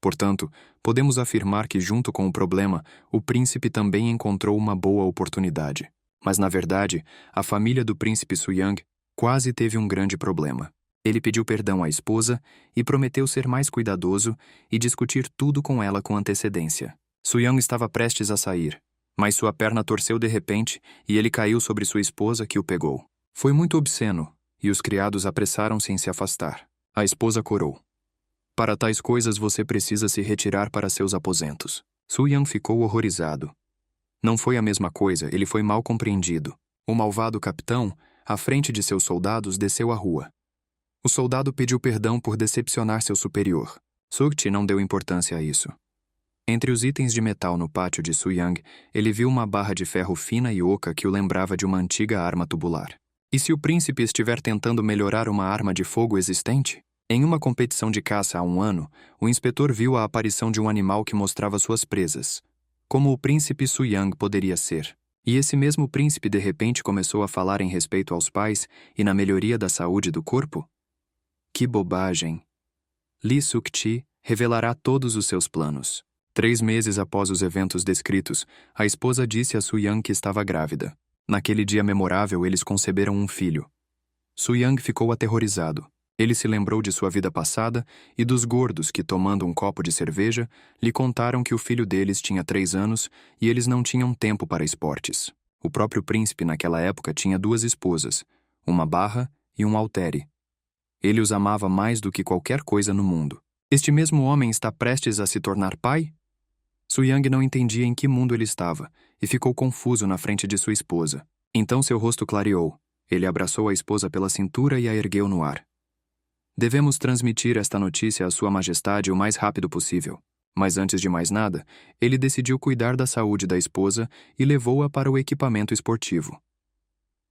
Portanto, podemos afirmar que junto com o problema, o príncipe também encontrou uma boa oportunidade. Mas na verdade, a família do príncipe Su Yang quase teve um grande problema. Ele pediu perdão à esposa e prometeu ser mais cuidadoso e discutir tudo com ela com antecedência. Su Yang estava prestes a sair, mas sua perna torceu de repente e ele caiu sobre sua esposa, que o pegou. Foi muito obsceno, e os criados apressaram-se em se afastar. A esposa corou. Para tais coisas você precisa se retirar para seus aposentos. Su Yang ficou horrorizado. Não foi a mesma coisa, ele foi mal compreendido. O malvado capitão, à frente de seus soldados, desceu a rua. O soldado pediu perdão por decepcionar seu superior. Suk-chi não deu importância a isso. Entre os itens de metal no pátio de Su Yang, ele viu uma barra de ferro fina e oca que o lembrava de uma antiga arma tubular. E se o príncipe estiver tentando melhorar uma arma de fogo existente? Em uma competição de caça há um ano, o inspetor viu a aparição de um animal que mostrava suas presas. Como o príncipe Su Yang poderia ser? E esse mesmo príncipe de repente começou a falar em respeito aos pais e na melhoria da saúde do corpo? Que bobagem! Lee Suk-chi revelará todos os seus planos. 3 meses após os eventos descritos, a esposa disse a Su Yang que estava grávida. Naquele dia memorável, eles conceberam um filho. Su Yang ficou aterrorizado. Ele se lembrou de sua vida passada e dos gordos que, tomando um copo de cerveja, lhe contaram que o filho deles tinha 3 anos e eles não tinham tempo para esportes. O próprio príncipe naquela época tinha 2 esposas, uma barra e um haltere. Ele os amava mais do que qualquer coisa no mundo. Este mesmo homem está prestes a se tornar pai? Su Yang não entendia em que mundo ele estava e ficou confuso na frente de sua esposa. Então seu rosto clareou. Ele abraçou a esposa pela cintura e a ergueu no ar. Devemos transmitir esta notícia à Sua Majestade o mais rápido possível. Mas antes de mais nada, ele decidiu cuidar da saúde da esposa e levou-a para o equipamento esportivo.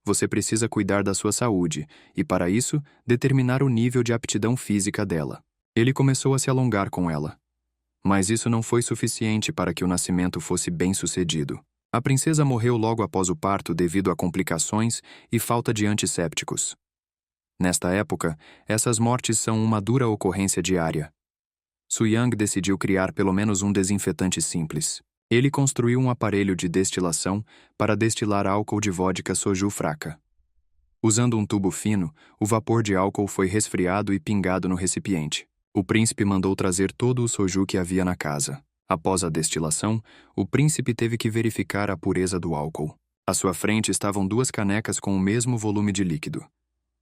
Você precisa cuidar da sua saúde e, para isso, determinar o nível de aptidão física dela. Ele começou a se alongar com ela. Mas isso não foi suficiente para que o nascimento fosse bem-sucedido. A princesa morreu logo após o parto devido a complicações e falta de antissépticos. Nesta época, essas mortes são uma dura ocorrência diária. Su Yang decidiu criar pelo menos um desinfetante simples. Ele construiu um aparelho de destilação para destilar álcool de vodka soju fraca. Usando um tubo fino, o vapor de álcool foi resfriado e pingado no recipiente. O príncipe mandou trazer todo o soju que havia na casa. Após a destilação, o príncipe teve que verificar a pureza do álcool. À sua frente estavam 2 canecas com o mesmo volume de líquido.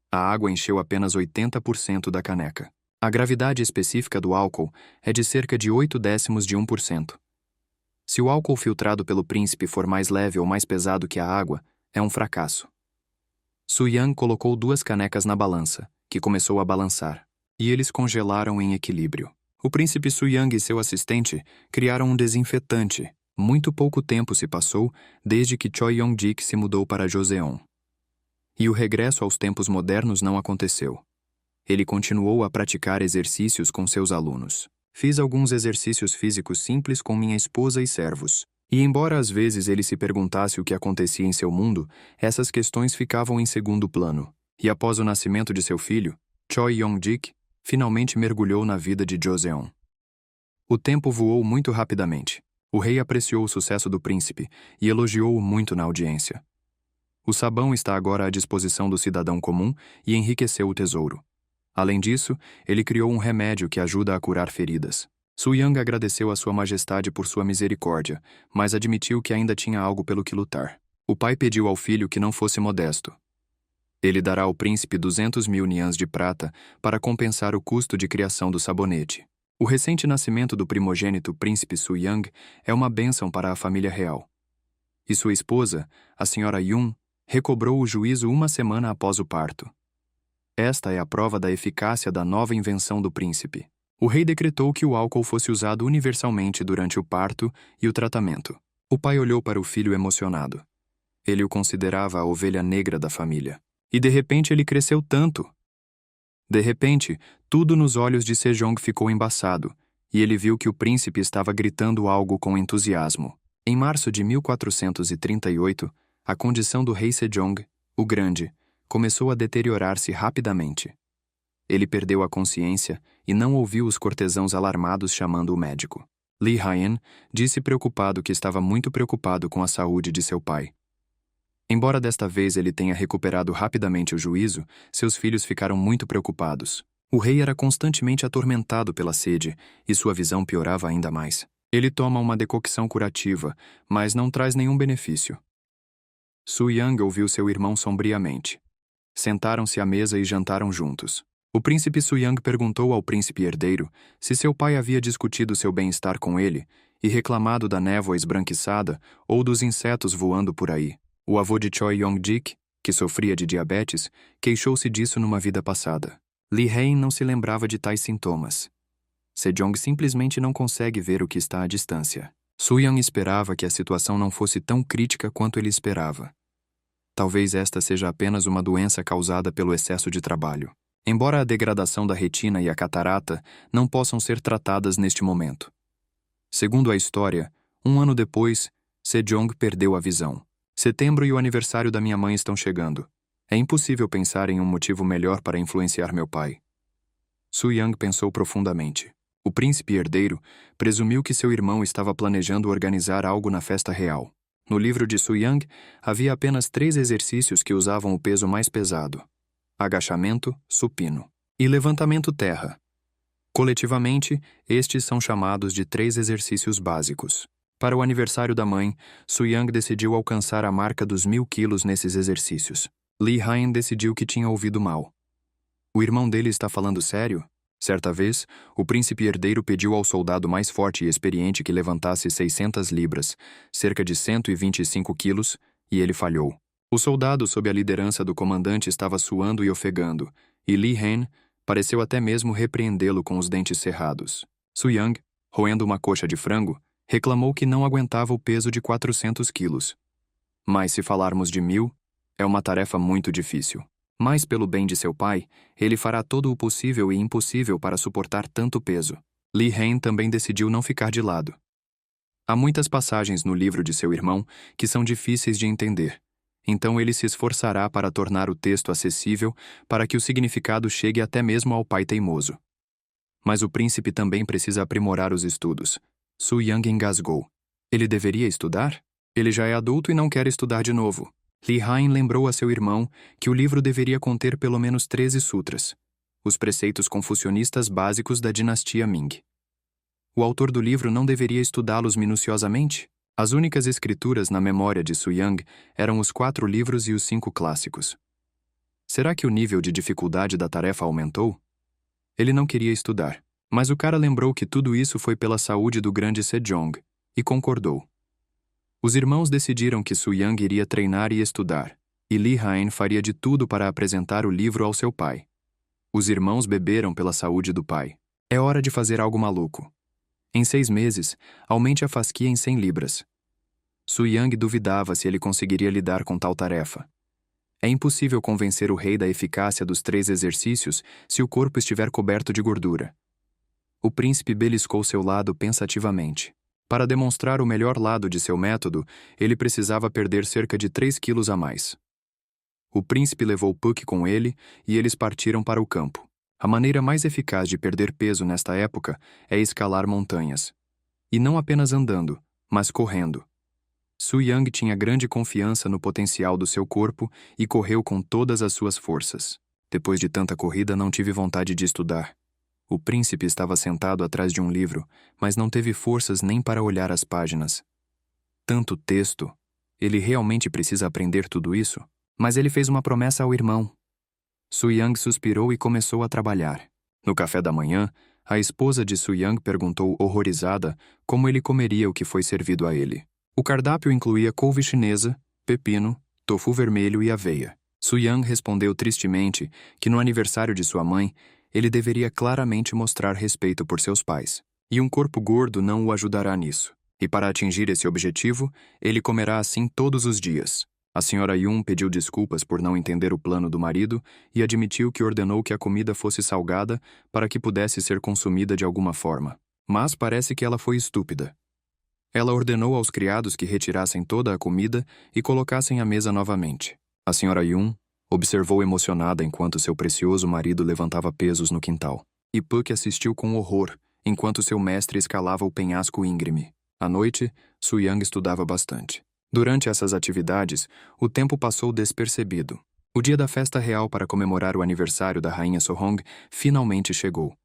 A água encheu apenas 80% da caneca. A gravidade específica do álcool é de cerca de 0,8%. Se o álcool filtrado pelo príncipe for mais leve ou mais pesado que a água, é um fracasso. Su Yang colocou 2 canecas na balança, que começou a balançar, e eles congelaram em equilíbrio. O príncipe Su Yang e seu assistente criaram um desinfetante. Muito pouco tempo se passou desde que Choi Yong-dik se mudou para Joseon. E o regresso aos tempos modernos não aconteceu. Ele continuou a praticar exercícios com seus alunos. Fiz alguns exercícios físicos simples com minha esposa e servos. E embora às vezes ele se perguntasse o que acontecia em seu mundo, essas questões ficavam em segundo plano. E após o nascimento de seu filho, Choi Yong-dik finalmente mergulhou na vida de Joseon. O tempo voou muito rapidamente. O rei apreciou o sucesso do príncipe e elogiou-o muito na audiência. O sabão está agora à disposição do cidadão comum e enriqueceu o tesouro. Além disso, ele criou um remédio que ajuda a curar feridas. Su Yang agradeceu a Sua Majestade por sua misericórdia, mas admitiu que ainda tinha algo pelo que lutar. O pai pediu ao filho que não fosse modesto. Ele dará ao príncipe 200.000 niãs de prata para compensar o custo de criação do sabonete. O recente nascimento do primogênito príncipe Su Yang é uma bênção para a família real. E sua esposa, a senhora Yun, recobrou o juízo 1 semana após o parto. Esta é a prova da eficácia da nova invenção do príncipe. O rei decretou que o álcool fosse usado universalmente durante o parto e o tratamento. O pai olhou para o filho emocionado. Ele o considerava a ovelha negra da família. E de repente ele cresceu tanto. De repente, tudo nos olhos de Sejong ficou embaçado, e ele viu que o príncipe estava gritando algo com entusiasmo. Em março de 1438, a condição do rei Sejong, o Grande, começou a deteriorar-se rapidamente. Ele perdeu a consciência e não ouviu os cortesãos alarmados chamando o médico. Lee Hyen disse preocupado que estava muito preocupado com a saúde de seu pai. Embora desta vez ele tenha recuperado rapidamente o juízo, seus filhos ficaram muito preocupados. O rei era constantemente atormentado pela sede e sua visão piorava ainda mais. Ele toma uma decocção curativa, mas não traz nenhum benefício. Su Yang ouviu seu irmão sombriamente. Sentaram-se à mesa e jantaram juntos. O príncipe Su Yang perguntou ao príncipe herdeiro se seu pai havia discutido seu bem-estar com ele e reclamado da névoa esbranquiçada ou dos insetos voando por aí. O avô de Choi Yong-dik, que sofria de diabetes, queixou-se disso numa vida passada. Lee Hyen não se lembrava de tais sintomas. Sejong simplesmente não consegue ver o que está à distância. Su Yang esperava que a situação não fosse tão crítica quanto ele esperava. Talvez esta seja apenas uma doença causada pelo excesso de trabalho. Embora a degradação da retina e a catarata não possam ser tratadas neste momento. Segundo a história, 1 ano depois, Sejong perdeu a visão. Setembro e o aniversário da minha mãe estão chegando. É impossível pensar em um motivo melhor para influenciar meu pai. Su Yang pensou profundamente. O príncipe herdeiro presumiu que seu irmão estava planejando organizar algo na festa real. No livro de Su Yang, havia apenas 3 exercícios que usavam o peso mais pesado: agachamento, supino e levantamento terra. Coletivamente, estes são chamados de 3 exercícios básicos. Para o aniversário da mãe, Su Yang decidiu alcançar a marca dos 1.000 quilos nesses exercícios. Lee Hyen decidiu que tinha ouvido mal. O irmão dele está falando sério? Certa vez, o príncipe herdeiro pediu ao soldado mais forte e experiente que levantasse 600 libras, cerca de 125 quilos, e ele falhou. O soldado, sob a liderança do comandante, estava suando e ofegando, e Lee Hyen pareceu até mesmo repreendê-lo com os dentes cerrados. Su Yang, roendo uma coxa de frango, reclamou que não aguentava o peso de 400 quilos. Mas se falarmos de 1.000, é uma tarefa muito difícil. Mas pelo bem de seu pai, ele fará todo o possível e impossível para suportar tanto peso. Lee Hyen também decidiu não ficar de lado. Há muitas passagens no livro de seu irmão que são difíceis de entender. Então ele se esforçará para tornar o texto acessível para que o significado chegue até mesmo ao pai teimoso. Mas o príncipe também precisa aprimorar os estudos. Su Yang engasgou. Ele deveria estudar? Ele já é adulto e não quer estudar de novo. Li Hain lembrou a seu irmão que o livro deveria conter pelo menos 13 sutras, os preceitos confucionistas básicos da dinastia Ming. O autor do livro não deveria estudá-los minuciosamente? As únicas escrituras na memória de Su Yang eram os 4 livros e os 5 clássicos. Será que o nível de dificuldade da tarefa aumentou? Ele não queria estudar, mas o cara lembrou que tudo isso foi pela saúde do grande Sejong, e concordou. Os irmãos decidiram que Su Yang iria treinar e estudar, e Li Hain faria de tudo para apresentar o livro ao seu pai. Os irmãos beberam pela saúde do pai. É hora de fazer algo maluco. Em 6 meses, aumente a fasquia em 100 libras. Su Yang duvidava se ele conseguiria lidar com tal tarefa. É impossível convencer o rei da eficácia dos 3 exercícios se o corpo estiver coberto de gordura. O príncipe beliscou seu lado pensativamente. Para demonstrar o melhor lado de seu método, ele precisava perder cerca de 3 quilos a mais. O príncipe levou Puck com ele e eles partiram para o campo. A maneira mais eficaz de perder peso nesta época é escalar montanhas. E não apenas andando, mas correndo. Su Yang tinha grande confiança no potencial do seu corpo e correu com todas as suas forças. Depois de tanta corrida, não tive vontade de estudar. O príncipe estava sentado atrás de um livro, mas não teve forças nem para olhar as páginas. Tanto texto. Ele realmente precisa aprender tudo isso? Mas ele fez uma promessa ao irmão. Su Yang suspirou e começou a trabalhar. No café da manhã, a esposa de Su Yang perguntou horrorizada como ele comeria o que foi servido a ele. O cardápio incluía couve chinesa, pepino, tofu vermelho e aveia. Su Yang respondeu tristemente que no aniversário de sua mãe, ele deveria claramente mostrar respeito por seus pais. E um corpo gordo não o ajudará nisso. E para atingir esse objetivo, ele comerá assim todos os dias. A senhora Yun pediu desculpas por não entender o plano do marido e admitiu que ordenou que a comida fosse salgada para que pudesse ser consumida de alguma forma. Mas parece que ela foi estúpida. Ela ordenou aos criados que retirassem toda a comida e colocassem à mesa novamente. A senhora Yun observou emocionada enquanto seu precioso marido levantava pesos no quintal. E Puck assistiu com horror, enquanto seu mestre escalava o penhasco íngreme. À noite, Su Yang estudava bastante. Durante essas atividades, o tempo passou despercebido. O dia da festa real para comemorar o aniversário da rainha Sohong finalmente chegou.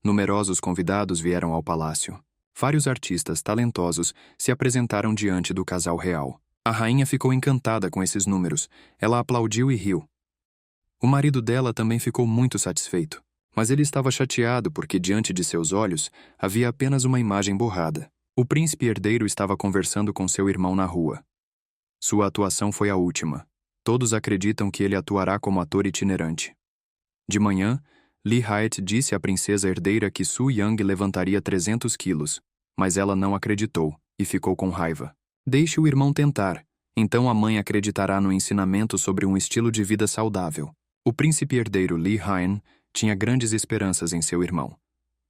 Numerosos convidados vieram ao palácio. Vários artistas talentosos se apresentaram diante do casal real. A rainha ficou encantada com esses números. Ela aplaudiu e riu. O marido dela também ficou muito satisfeito, mas ele estava chateado porque diante de seus olhos havia apenas uma imagem borrada. O príncipe herdeiro estava conversando com seu irmão na rua. Sua atuação foi a última. Todos acreditam que ele atuará como ator itinerante. De manhã, Li Haet disse à princesa herdeira que Su Yang levantaria 300 quilos, mas ela não acreditou e ficou com raiva. Deixe o irmão tentar, então a mãe acreditará no ensinamento sobre um estilo de vida saudável. O príncipe herdeiro Li Hain tinha grandes esperanças em seu irmão,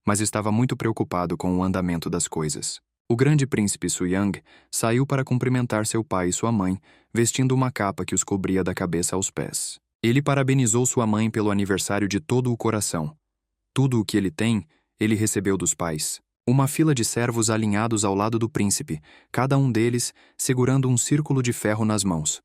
mas estava muito preocupado com o andamento das coisas. O grande príncipe Su Yang saiu para cumprimentar seu pai e sua mãe, vestindo uma capa que os cobria da cabeça aos pés. Ele parabenizou sua mãe pelo aniversário de todo o coração. Tudo o que ele tem, ele recebeu dos pais. Uma fila de servos alinhados ao lado do príncipe, cada um deles segurando um círculo de ferro nas mãos.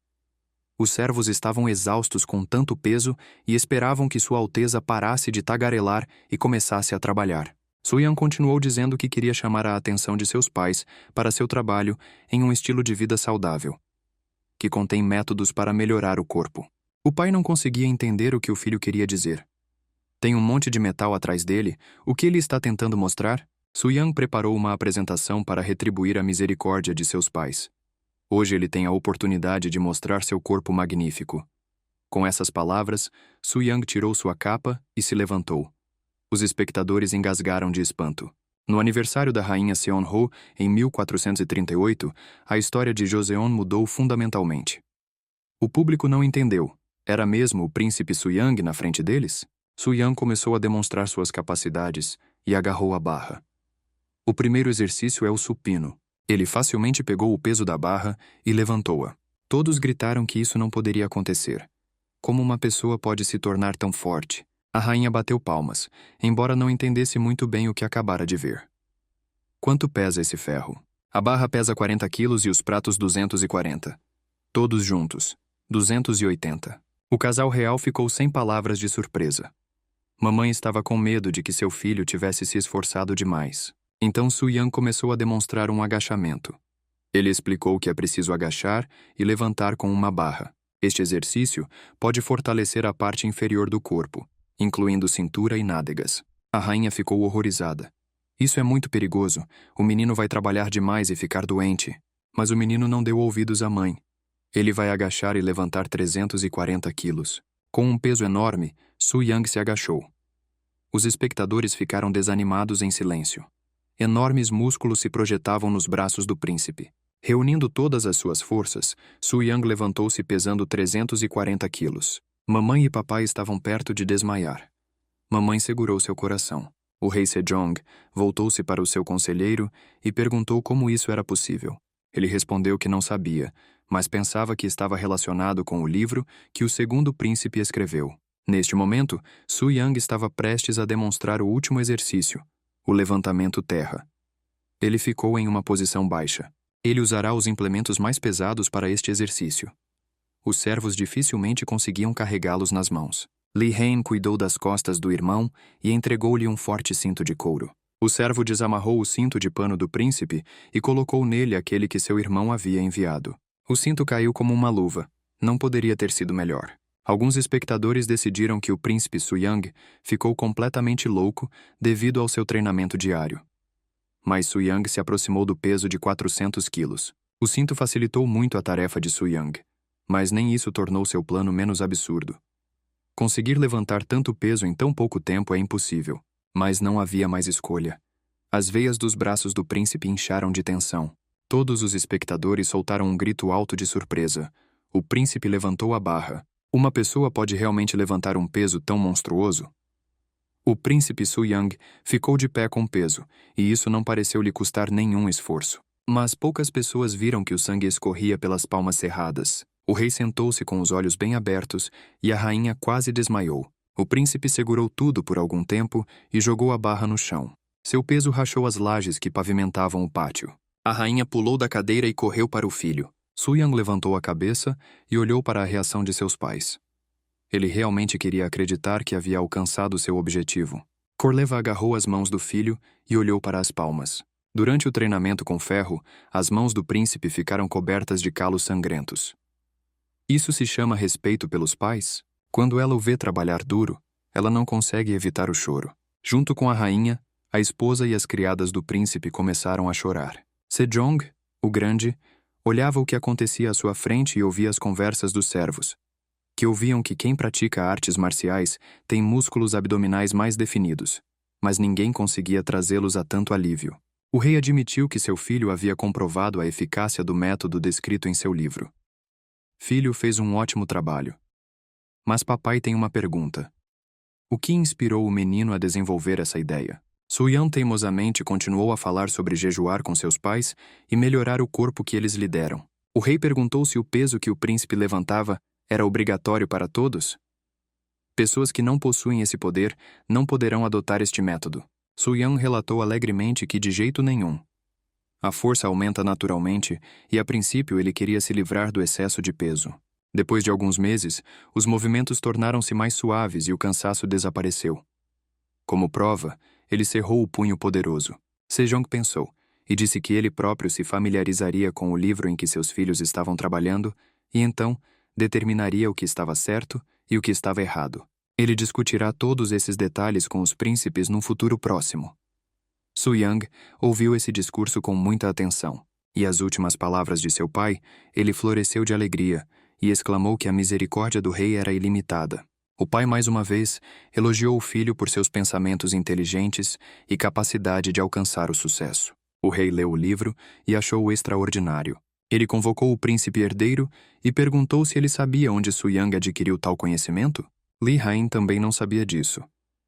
Os servos estavam exaustos com tanto peso e esperavam que Sua Alteza parasse de tagarelar e começasse a trabalhar. Su Yang continuou dizendo que queria chamar a atenção de seus pais para seu trabalho em um estilo de vida saudável, que contém métodos para melhorar o corpo. O pai não conseguia entender o que o filho queria dizer. Tem um monte de metal atrás dele, o que ele está tentando mostrar? Su Yang preparou uma apresentação para retribuir a misericórdia de seus pais. Hoje ele tem a oportunidade de mostrar seu corpo magnífico. Com essas palavras, Su Yang tirou sua capa e se levantou. Os espectadores engasgaram de espanto. No aniversário da rainha Seonho, em 1438, a história de Joseon mudou fundamentalmente. O público não entendeu. Era mesmo o príncipe Su Yang na frente deles? Su Yang começou a demonstrar suas capacidades e agarrou a barra. O primeiro exercício é o supino. Ele facilmente pegou o peso da barra e levantou-a. Todos gritaram que isso não poderia acontecer. Como uma pessoa pode se tornar tão forte? A rainha bateu palmas, embora não entendesse muito bem o que acabara de ver. Quanto pesa esse ferro? A barra pesa 40 quilos e os pratos 240. Todos juntos, 280. O casal real ficou sem palavras de surpresa. Mamãe estava com medo de que seu filho tivesse se esforçado demais. Então Su-Yang começou a demonstrar um agachamento. Ele explicou que é preciso agachar e levantar com uma barra. Este exercício pode fortalecer a parte inferior do corpo, incluindo cintura e nádegas. A rainha ficou horrorizada. Isso é muito perigoso. O menino vai trabalhar demais e ficar doente. Mas o menino não deu ouvidos à mãe. Ele vai agachar e levantar 340 quilos. Com um peso enorme, Su-Yang se agachou. Os espectadores ficaram desanimados em silêncio. Enormes músculos se projetavam nos braços do príncipe. Reunindo todas as suas forças, Su-Yang levantou-se pesando 340 quilos. Mamãe e papai estavam perto de desmaiar. Mamãe segurou seu coração. O rei Sejong voltou-se para o seu conselheiro e perguntou como isso era possível. Ele respondeu que não sabia, mas pensava que estava relacionado com o livro que o segundo príncipe escreveu. Neste momento, Su-Yang estava prestes a demonstrar o último exercício, o levantamento terra. Ele ficou em uma posição baixa. Ele usará os implementos mais pesados para este exercício. Os servos dificilmente conseguiam carregá-los nas mãos. Li Hein cuidou das costas do irmão e entregou-lhe um forte cinto de couro. O servo desamarrou o cinto de pano do príncipe e colocou nele aquele que seu irmão havia enviado. O cinto caiu como uma luva. Não poderia ter sido melhor. Alguns espectadores decidiram que o príncipe Su-Yang ficou completamente louco devido ao seu treinamento diário. Mas Su-Yang se aproximou do peso de 400 quilos. O cinto facilitou muito a tarefa de Su-Yang, mas nem isso tornou seu plano menos absurdo. Conseguir levantar tanto peso em tão pouco tempo é impossível, mas não havia mais escolha. As veias dos braços do príncipe incharam de tensão. Todos os espectadores soltaram um grito alto de surpresa. O príncipe levantou a barra. Uma pessoa pode realmente levantar um peso tão monstruoso? O príncipe Su-Yang ficou de pé com peso, e isso não pareceu lhe custar nenhum esforço. Mas poucas pessoas viram que o sangue escorria pelas palmas cerradas. O rei sentou-se com os olhos bem abertos e a rainha quase desmaiou. O príncipe segurou tudo por algum tempo e jogou a barra no chão. Seu peso rachou as lajes que pavimentavam o pátio. A rainha pulou da cadeira e correu para o filho. Su-Yang levantou a cabeça e olhou para a reação de seus pais. Ele realmente queria acreditar que havia alcançado seu objetivo. Korleva agarrou as mãos do filho e olhou para as palmas. Durante o treinamento com ferro, as mãos do príncipe ficaram cobertas de calos sangrentos. Isso se chama respeito pelos pais? Quando ela o vê trabalhar duro, ela não consegue evitar o choro. Junto com a rainha, a esposa e as criadas do príncipe começaram a chorar. Sejong, o grande, olhava o que acontecia à sua frente e ouvia as conversas dos servos, que ouviam que quem pratica artes marciais tem músculos abdominais mais definidos, mas ninguém conseguia trazê-los a tanto alívio. O rei admitiu que seu filho havia comprovado a eficácia do método descrito em seu livro. Filho fez um ótimo trabalho. Mas papai tem uma pergunta. O que inspirou o menino a desenvolver essa ideia? Su-Yang teimosamente continuou a falar sobre jejuar com seus pais e melhorar o corpo que eles lhe deram. O rei perguntou se o peso que o príncipe levantava era obrigatório para todos. Pessoas que não possuem esse poder não poderão adotar este método. Su-Yang relatou alegremente que de jeito nenhum. A força aumenta naturalmente e, a princípio, ele queria se livrar do excesso de peso. Depois de alguns meses, os movimentos tornaram-se mais suaves e o cansaço desapareceu. Como prova, ele cerrou o punho poderoso. Sejong pensou, e disse que ele próprio se familiarizaria com o livro em que seus filhos estavam trabalhando e, então, determinaria o que estava certo e o que estava errado. Ele discutirá todos esses detalhes com os príncipes num futuro próximo. Su-Yang ouviu esse discurso com muita atenção, e às últimas palavras de seu pai, ele floresceu de alegria e exclamou que a misericórdia do rei era ilimitada. O pai, mais uma vez, elogiou o filho por seus pensamentos inteligentes e capacidade de alcançar o sucesso. O rei leu o livro e achou-o extraordinário. Ele convocou o príncipe herdeiro e perguntou se ele sabia onde Su-Yang adquiriu tal conhecimento. Li Hein também não sabia disso.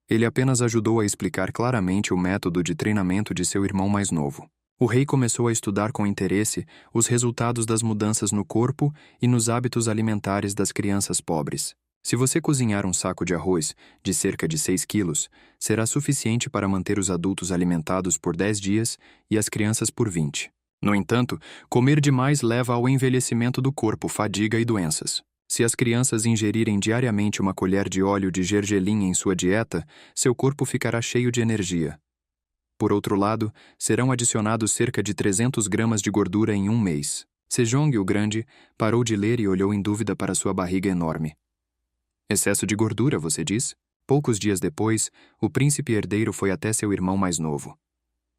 Ele apenas ajudou a explicar claramente o método de treinamento de seu irmão mais novo. O rei começou a estudar com interesse os resultados das mudanças no corpo e nos hábitos alimentares das crianças pobres. Se você cozinhar um saco de arroz de cerca de 6 quilos, será suficiente para manter os adultos alimentados por 10 dias e as crianças por 20. No entanto, comer demais leva ao envelhecimento do corpo, fadiga e doenças. Se as crianças ingerirem diariamente uma colher de óleo de gergelim em sua dieta, seu corpo ficará cheio de energia. Por outro lado, serão adicionados cerca de 300 gramas de gordura em um mês. Sejong o Grande parou de ler e olhou em dúvida para sua barriga enorme. Excesso de gordura, você diz? Poucos dias depois, o príncipe herdeiro foi até seu irmão mais novo.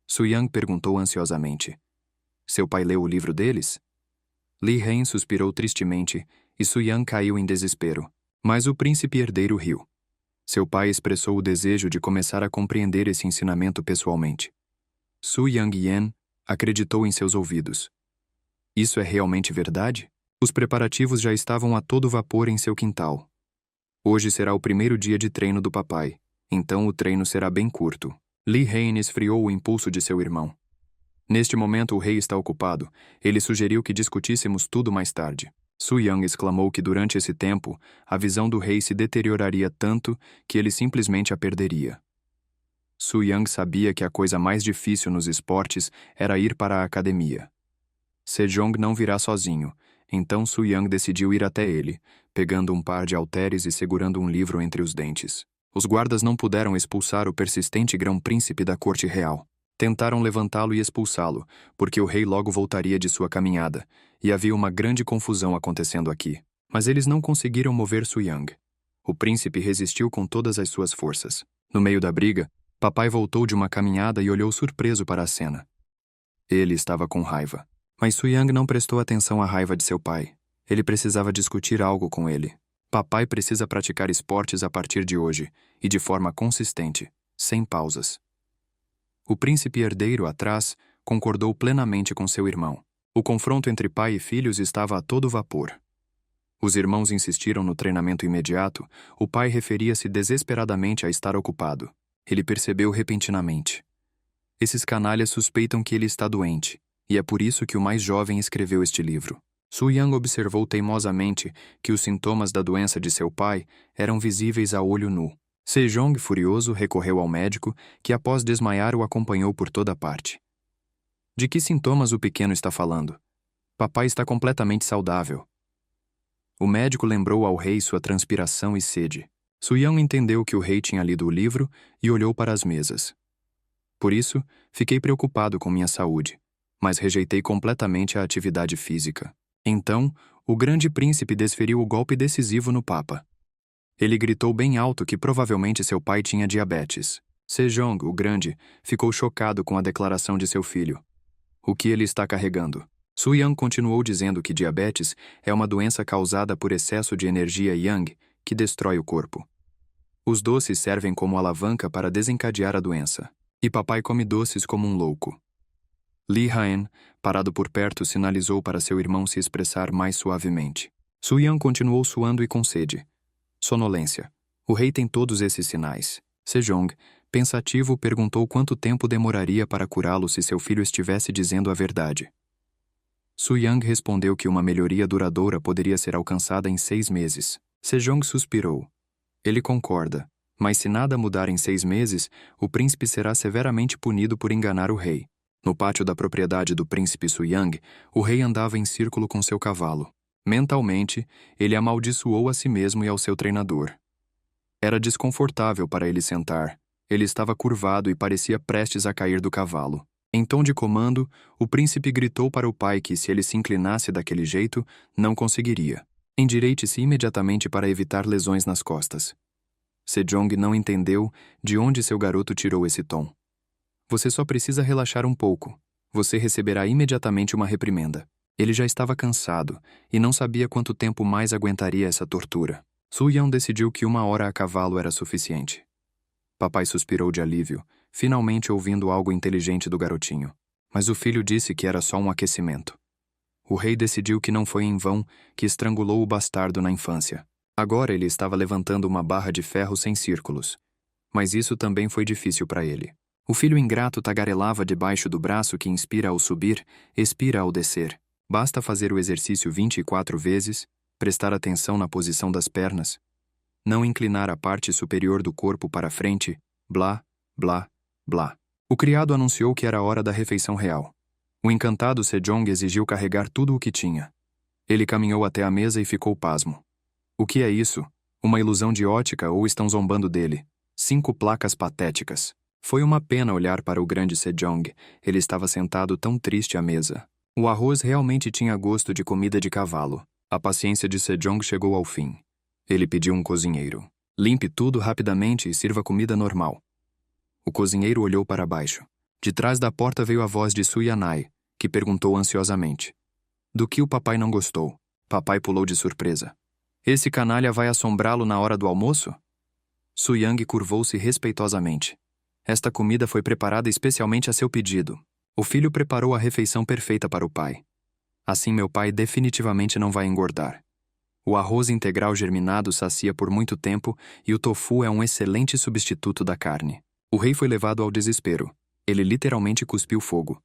Suyang perguntou ansiosamente. Seu pai leu o livro deles? Li Hen suspirou tristemente e Suyang caiu em desespero. Mas o príncipe herdeiro riu. Seu pai expressou o desejo de começar a compreender esse ensinamento pessoalmente. Su Yang-yen acreditou em seus ouvidos. Isso é realmente verdade? Os preparativos já estavam a todo vapor em seu quintal. Hoje será o primeiro dia de treino do papai, então o treino será bem curto. Li Hein esfriou o impulso de seu irmão. Neste momento o rei está ocupado. Ele sugeriu que discutíssemos tudo mais tarde. Su Yang exclamou que durante esse tempo, a visão do rei se deterioraria tanto que ele simplesmente a perderia. Su Yang sabia que a coisa mais difícil nos esportes era ir para a academia. Sejong não virá sozinho, então Su Yang decidiu ir até ele, pegando um par de halteres e segurando um livro entre os dentes. Os guardas não puderam expulsar o persistente grão-príncipe da corte real. Tentaram levantá-lo e expulsá-lo, porque o rei logo voltaria de sua caminhada, e havia uma grande confusão acontecendo aqui. Mas eles não conseguiram mover Su Yang. O príncipe resistiu com todas as suas forças. No meio da briga, papai voltou de uma caminhada e olhou surpreso para a cena. Ele estava com raiva. Mas Su Yang não prestou atenção à raiva de seu pai. Ele precisava discutir algo com ele. Papai precisa praticar esportes a partir de hoje, e de forma consistente, sem pausas. O príncipe herdeiro, atrás, concordou plenamente com seu irmão. O confronto entre pai e filhos estava a todo vapor. Os irmãos insistiram no treinamento imediato, o pai referia-se desesperadamente a estar ocupado. Ele percebeu repentinamente. Esses canalhas suspeitam que ele está doente, e é por isso que o mais jovem escreveu este livro. Su Yang observou teimosamente que os sintomas da doença de seu pai eram visíveis a olho nu. Sejong, furioso, recorreu ao médico, que após desmaiar o acompanhou por toda parte. De que sintomas o pequeno está falando? Papai está completamente saudável. O médico lembrou ao rei sua transpiração e sede. Su Yang entendeu que o rei tinha lido o livro e olhou para as mesas. Por isso, fiquei preocupado com minha saúde, mas rejeitei completamente a atividade física. Então, o grande príncipe desferiu o golpe decisivo no papa. Ele gritou bem alto que provavelmente seu pai tinha diabetes. Sejong, o Grande, ficou chocado com a declaração de seu filho. O que ele está carregando? Su Yang continuou dizendo que diabetes é uma doença causada por excesso de energia yang, que destrói o corpo. Os doces servem como alavanca para desencadear a doença. E papai come doces como um louco. Li Haen, parado por perto, sinalizou para seu irmão se expressar mais suavemente. Su Yang continuou suando e com sede. Sonolência. O rei tem todos esses sinais. Sejong, pensativo, perguntou quanto tempo demoraria para curá-lo se seu filho estivesse dizendo a verdade. Su Yang respondeu que uma melhoria duradoura poderia ser alcançada em 6 meses. Sejong suspirou. Ele concorda, mas se nada mudar em 6 meses, o príncipe será severamente punido por enganar o rei. No pátio da propriedade do príncipe Su Yang, o rei andava em círculo com seu cavalo. Mentalmente, ele amaldiçoou a si mesmo e ao seu treinador. Era desconfortável para ele sentar. Ele estava curvado e parecia prestes a cair do cavalo. Em tom de comando, o príncipe gritou para o pai que, se ele se inclinasse daquele jeito, não conseguiria. Endireite-se imediatamente para evitar lesões nas costas. Sejong não entendeu de onde seu garoto tirou esse tom. Você só precisa relaxar um pouco. Você receberá imediatamente uma reprimenda. Ele já estava cansado e não sabia quanto tempo mais aguentaria essa tortura. Su Yang decidiu que 1 hora a cavalo era suficiente. Papai suspirou de alívio, finalmente ouvindo algo inteligente do garotinho. Mas o filho disse que era só um aquecimento. O rei decidiu que não foi em vão que estrangulou o bastardo na infância. Agora ele estava levantando uma barra de ferro sem círculos. Mas isso também foi difícil para ele. O filho ingrato tagarelava debaixo do braço que inspira ao subir, expira ao descer. Basta fazer o exercício 24 vezes, prestar atenção na posição das pernas, não inclinar a parte superior do corpo para frente, blá, blá, blá. O criado anunciou que era a hora da refeição real. O encantado Sejong exigiu carregar tudo o que tinha. Ele caminhou até a mesa e ficou pasmo. O que é isso? Uma ilusão de ótica ou estão zombando dele? 5 placas patéticas. Foi uma pena olhar para o grande Sejong. Ele estava sentado tão triste à mesa. O arroz realmente tinha gosto de comida de cavalo. A paciência de Sejong chegou ao fim. Ele pediu um cozinheiro. Limpe tudo rapidamente e sirva comida normal. O cozinheiro olhou para baixo. De trás da porta veio a voz de Suyanai, que perguntou ansiosamente. Do que o papai não gostou? Papai pulou de surpresa. Esse canalha vai assombrá-lo na hora do almoço? Suyang curvou-se respeitosamente. Esta comida foi preparada especialmente a seu pedido. O filho preparou a refeição perfeita para o pai. Assim meu pai definitivamente não vai engordar. O arroz integral germinado sacia por muito tempo e o tofu é um excelente substituto da carne. O rei foi levado ao desespero. Ele literalmente cuspiu fogo.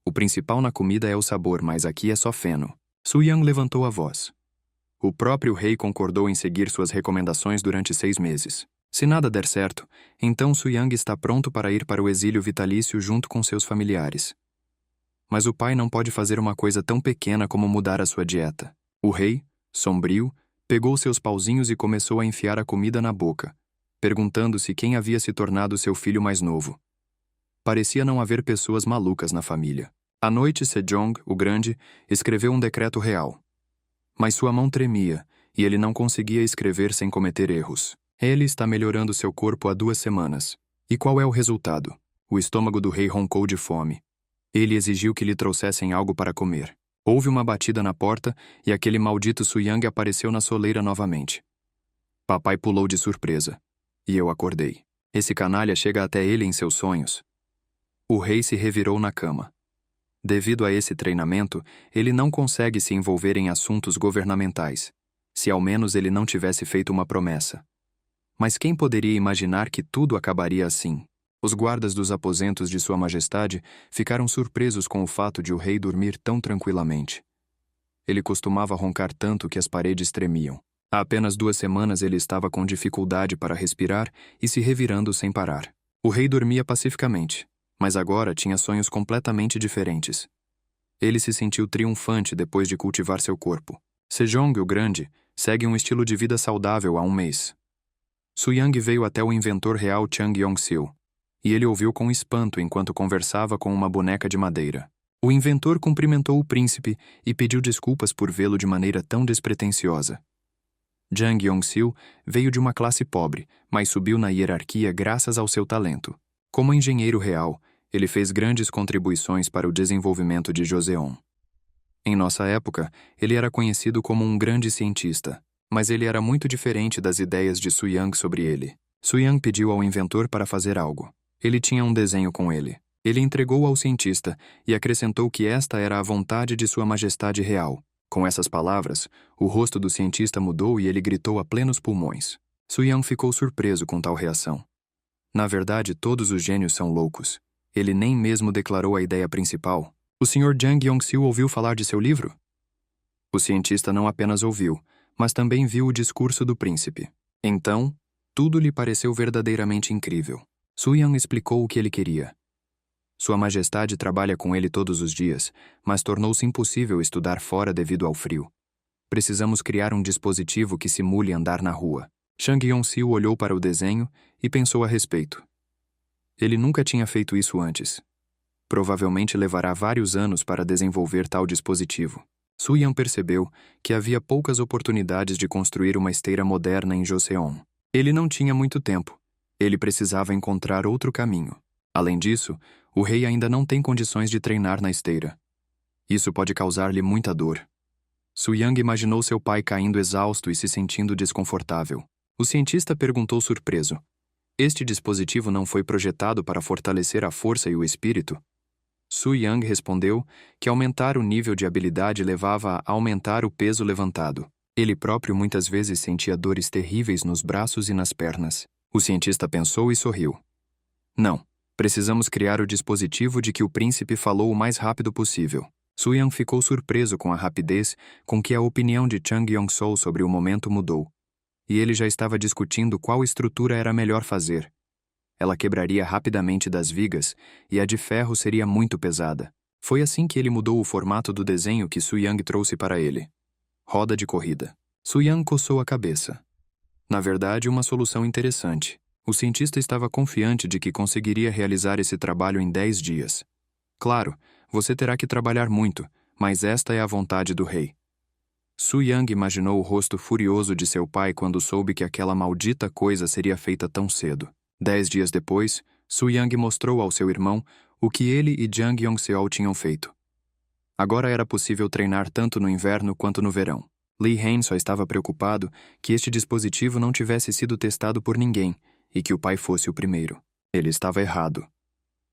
O principal na comida é o sabor, mas aqui é só feno. Suyang levantou a voz. O próprio rei concordou em seguir suas recomendações durante 6 meses. Se nada der certo, então Suyang está pronto para ir para o exílio vitalício junto com seus familiares. Mas o pai não pode fazer uma coisa tão pequena como mudar a sua dieta. O rei, sombrio, pegou seus pauzinhos e começou a enfiar a comida na boca, perguntando-se quem havia se tornado seu filho mais novo. Parecia não haver pessoas malucas na família. À noite, Sejong, o grande, escreveu um decreto real. Mas sua mão tremia, e ele não conseguia escrever sem cometer erros. Ele está melhorando seu corpo há 2 semanas. E qual é o resultado? O estômago do rei roncou de fome. Ele exigiu que lhe trouxessem algo para comer. Houve uma batida na porta, e aquele maldito Suyang apareceu na soleira novamente. Papai pulou de surpresa. E eu acordei. Esse canalha chega até ele em seus sonhos. O rei se revirou na cama. Devido a esse treinamento, ele não consegue se envolver em assuntos governamentais, se ao menos ele não tivesse feito uma promessa. Mas quem poderia imaginar que tudo acabaria assim? Os guardas dos aposentos de Sua Majestade ficaram surpresos com o fato de o rei dormir tão tranquilamente. Ele costumava roncar tanto que as paredes tremiam. Há apenas 2 semanas ele estava com dificuldade para respirar e se revirando sem parar. O rei dormia pacificamente, mas agora tinha sonhos completamente diferentes. Ele se sentiu triunfante depois de cultivar seu corpo. Sejong, o grande, segue um estilo de vida saudável há 1 mês. Suyang veio até o inventor real Chang Yong-sil, e ele ouviu com espanto enquanto conversava com uma boneca de madeira. O inventor cumprimentou o príncipe e pediu desculpas por vê-lo de maneira tão despretensiosa. Jang Yong-sil veio de uma classe pobre, mas subiu na hierarquia graças ao seu talento. Como engenheiro real, ele fez grandes contribuições para o desenvolvimento de Joseon. Em nossa época, ele era conhecido como um grande cientista, mas ele era muito diferente das ideias de Suyang sobre ele. Suyang pediu ao inventor para fazer algo. Ele tinha um desenho com ele. Ele entregou ao cientista e acrescentou que esta era a vontade de Sua Majestade Real. Com essas palavras, o rosto do cientista mudou e ele gritou a plenos pulmões. Suyang ficou surpreso com tal reação. Na verdade, todos os gênios são loucos. Ele nem mesmo declarou a ideia principal. O Sr. Jang Yong-sil ouviu falar de seu livro? O cientista não apenas ouviu, mas também viu o discurso do príncipe. Então, tudo lhe pareceu verdadeiramente incrível. Suyang explicou o que ele queria. Sua Majestade trabalha com ele todos os dias, mas tornou-se impossível estudar fora devido ao frio. Precisamos criar um dispositivo que simule andar na rua. Chang Yong-sil olhou para o desenho e pensou a respeito. Ele nunca tinha feito isso antes. Provavelmente levará vários anos para desenvolver tal dispositivo. Suyang percebeu que havia poucas oportunidades de construir uma esteira moderna em Joseon. Ele não tinha muito tempo. Ele precisava encontrar outro caminho. Além disso, o rei ainda não tem condições de treinar na esteira. Isso pode causar-lhe muita dor. Suyang imaginou seu pai caindo exausto e se sentindo desconfortável. O cientista perguntou surpreso. Este dispositivo não foi projetado para fortalecer a força e o espírito? Suyang respondeu que aumentar o nível de habilidade levava a aumentar o peso levantado. Ele próprio muitas vezes sentia dores terríveis nos braços e nas pernas. O cientista pensou e sorriu. Não, precisamos criar o dispositivo de que o príncipe falou o mais rápido possível. Suyang ficou surpreso com a rapidez com que a opinião de Chang Yong-sil sobre o momento mudou. E ele já estava discutindo qual estrutura era melhor fazer. Ela quebraria rapidamente das vigas e a de ferro seria muito pesada. Foi assim que ele mudou o formato do desenho que Su Yang trouxe para ele. Roda de corrida. Su Yang coçou a cabeça. Na verdade, uma solução interessante. O cientista estava confiante de que conseguiria realizar esse trabalho em 10 dias. Claro, você terá que trabalhar muito, mas esta é a vontade do rei. Su Yang imaginou o rosto furioso de seu pai quando soube que aquela maldita coisa seria feita tão cedo. 10 dias depois, Su Yang mostrou ao seu irmão o que ele e Jang Yongseol tinham feito. Agora era possível treinar tanto no inverno quanto no verão. Li Han só estava preocupado que este dispositivo não tivesse sido testado por ninguém e que o pai fosse o primeiro. Ele estava errado.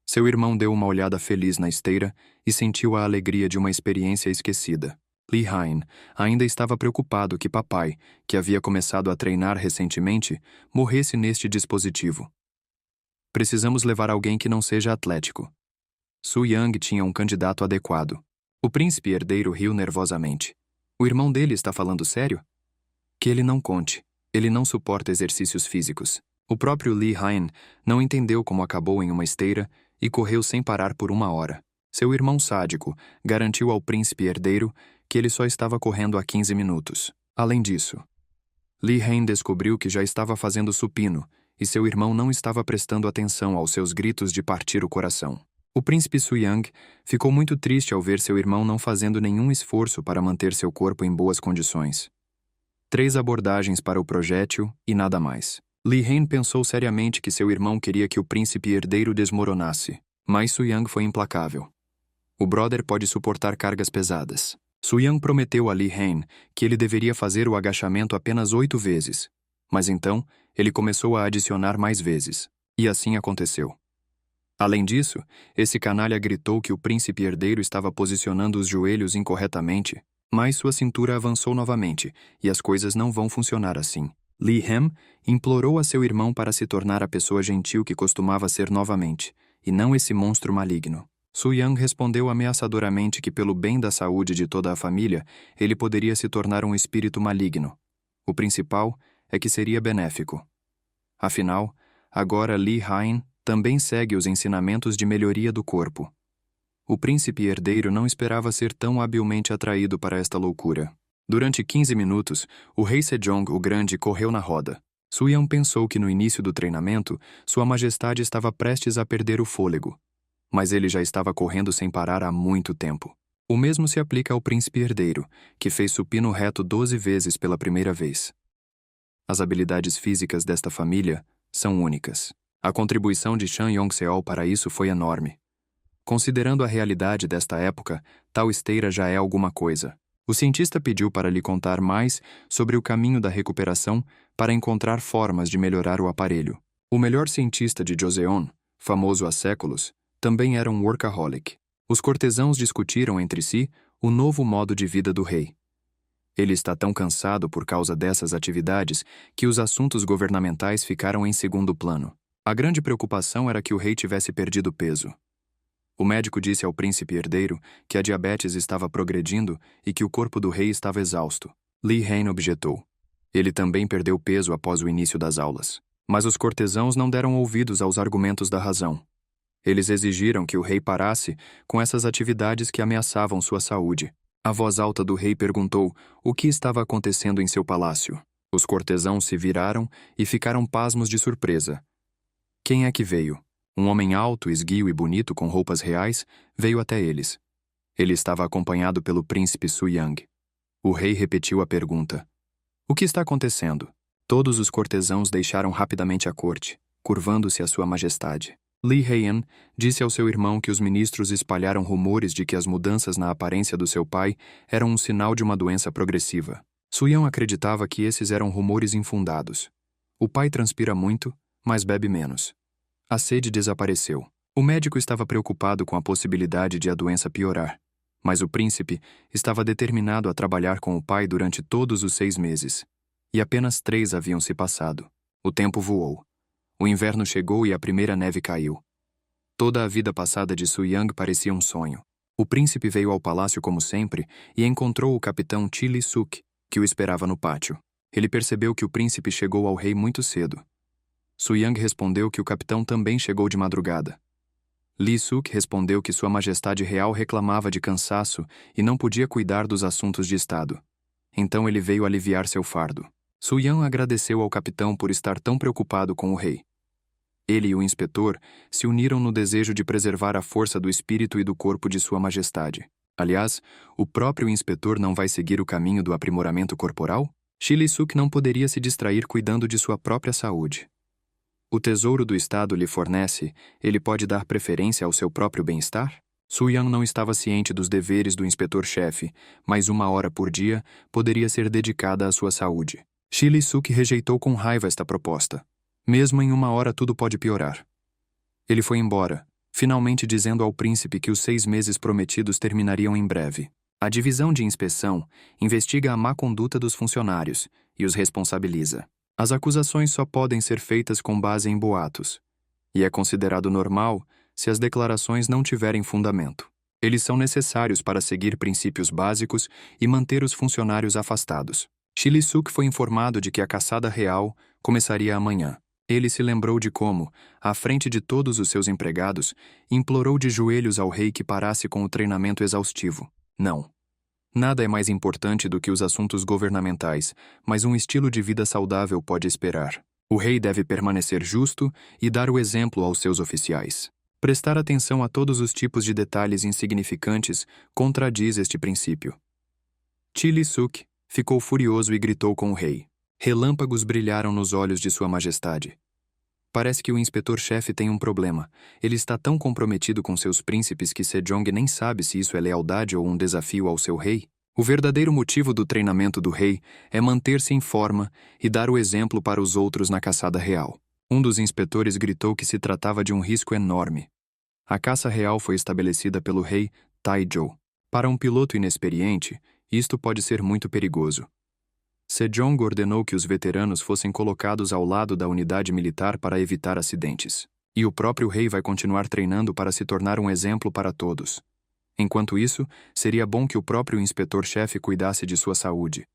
Seu irmão deu uma olhada feliz na esteira e sentiu a alegria de uma experiência esquecida. Li Han ainda estava preocupado que papai, que havia começado a treinar recentemente, morresse neste dispositivo. Precisamos levar alguém que não seja atlético. Su Yang tinha um candidato adequado. O príncipe herdeiro riu nervosamente. O irmão dele está falando sério? Que ele não conte. Ele não suporta exercícios físicos. O próprio Li Han não entendeu como acabou em uma esteira e correu sem parar por 1 hora. Seu irmão sádico garantiu ao príncipe herdeiro que ele só estava correndo há 15 minutos. Além disso, Li Han descobriu que já estava fazendo supino e seu irmão não estava prestando atenção aos seus gritos de partir o coração. O príncipe Su Yang ficou muito triste ao ver seu irmão não fazendo nenhum esforço para manter seu corpo em boas condições. 3 abordagens para o projétil e nada mais. Li Han pensou seriamente que seu irmão queria que o príncipe herdeiro desmoronasse, mas Su Yang foi implacável. O brother pode suportar cargas pesadas. Su Yang prometeu a Li Han que ele deveria fazer o agachamento apenas 8 vezes, mas então ele começou a adicionar mais vezes, e assim aconteceu. Além disso, esse canalha gritou que o príncipe herdeiro estava posicionando os joelhos incorretamente, mas sua cintura avançou novamente, e as coisas não vão funcionar assim. Li Han implorou a seu irmão para se tornar a pessoa gentil que costumava ser novamente, e não esse monstro maligno. Su Yang respondeu ameaçadoramente que pelo bem da saúde de toda a família, ele poderia se tornar um espírito maligno. O principal é que seria benéfico. Afinal, agora Li Han também segue os ensinamentos de melhoria do corpo. O príncipe herdeiro não esperava ser tão habilmente atraído para esta loucura. Durante 15 minutos, o rei Sejong o Grande correu na roda. Su Yang pensou que no início do treinamento, Sua Majestade estava prestes a perder o fôlego. Mas ele já estava correndo sem parar há muito tempo. O mesmo se aplica ao príncipe herdeiro, que fez supino reto 12 vezes pela primeira vez. As habilidades físicas desta família são únicas. A contribuição de Chan Yongseol para isso foi enorme. Considerando a realidade desta época, tal esteira já é alguma coisa. O cientista pediu para lhe contar mais sobre o caminho da recuperação para encontrar formas de melhorar o aparelho. O melhor cientista de Joseon, famoso há séculos, também era um workaholic. Os cortesãos discutiram entre si o novo modo de vida do rei. Ele está tão cansado por causa dessas atividades que os assuntos governamentais ficaram em segundo plano. A grande preocupação era que o rei tivesse perdido peso. O médico disse ao príncipe herdeiro que a diabetes estava progredindo e que o corpo do rei estava exausto. Li Han objetou. Ele também perdeu peso após o início das aulas. Mas os cortesãos não deram ouvidos aos argumentos da razão. Eles exigiram que o rei parasse com essas atividades que ameaçavam sua saúde. A voz alta do rei perguntou o que estava acontecendo em seu palácio. Os cortesãos se viraram e ficaram pasmos de surpresa. Quem é que veio? Um homem alto, esguio e bonito com roupas reais veio até eles. Ele estava acompanhado pelo príncipe Su Yang. O rei repetiu a pergunta. O que está acontecendo? Todos os cortesãos deixaram rapidamente a corte, curvando-se a sua majestade. Li Han disse ao seu irmão que os ministros espalharam rumores de que as mudanças na aparência do seu pai eram um sinal de uma doença progressiva. Su Yang acreditava que esses eram rumores infundados. O pai transpira muito, mas bebe menos. A sede desapareceu. O médico estava preocupado com a possibilidade de a doença piorar, mas o príncipe estava determinado a trabalhar com o pai durante todos os 6 meses. E apenas 3 haviam se passado. O tempo voou. O inverno chegou e a primeira neve caiu. Toda a vida passada de Su Yang parecia um sonho. O príncipe veio ao palácio como sempre e encontrou o capitão Chili Suk, que o esperava no pátio. Ele percebeu que o príncipe chegou ao rei muito cedo. Su Yang respondeu que o capitão também chegou de madrugada. Li Suk respondeu que Sua Majestade Real reclamava de cansaço e não podia cuidar dos assuntos de Estado. Então ele veio aliviar seu fardo. Su Yan agradeceu ao capitão por estar tão preocupado com o rei. Ele e o inspetor se uniram no desejo de preservar a força do espírito e do corpo de Sua Majestade. Aliás, o próprio inspetor não vai seguir o caminho do aprimoramento corporal? Li Suk não poderia se distrair cuidando de sua própria saúde. O tesouro do Estado lhe fornece, ele pode dar preferência ao seu próprio bem-estar? Su Yan não estava ciente dos deveres do inspetor-chefe, mas 1 hora por dia poderia ser dedicada à sua saúde. Li Suk rejeitou com raiva esta proposta. Mesmo em 1 hora tudo pode piorar. Ele foi embora, finalmente dizendo ao príncipe que os 6 meses prometidos terminariam em breve. A divisão de inspeção investiga a má conduta dos funcionários e os responsabiliza. As acusações só podem ser feitas com base em boatos, e é considerado normal se as declarações não tiverem fundamento. Eles são necessários para seguir princípios básicos e manter os funcionários afastados. Li Suk foi informado de que a caçada real começaria amanhã. Ele se lembrou de como, à frente de todos os seus empregados, implorou de joelhos ao rei que parasse com o treinamento exaustivo. Não. Nada é mais importante do que os assuntos governamentais, mas um estilo de vida saudável pode esperar. O rei deve permanecer justo e dar o exemplo aos seus oficiais. Prestar atenção a todos os tipos de detalhes insignificantes contradiz este princípio. Li Suk ficou furioso e gritou com o rei. Relâmpagos brilharam nos olhos de Sua Majestade. Parece que o inspetor-chefe tem um problema. Ele está tão comprometido com seus príncipes que Sejong nem sabe se isso é lealdade ou um desafio ao seu rei. O verdadeiro motivo do treinamento do rei é manter-se em forma e dar o exemplo para os outros na caçada real. Um dos inspetores gritou que se tratava de um risco enorme. A caça real foi estabelecida pelo rei Taizhou. Para um piloto inexperiente, isto pode ser muito perigoso. Sejong ordenou que os veteranos fossem colocados ao lado da unidade militar para evitar acidentes. E o próprio rei vai continuar treinando para se tornar um exemplo para todos. Enquanto isso, seria bom que o próprio inspetor-chefe cuidasse de sua saúde.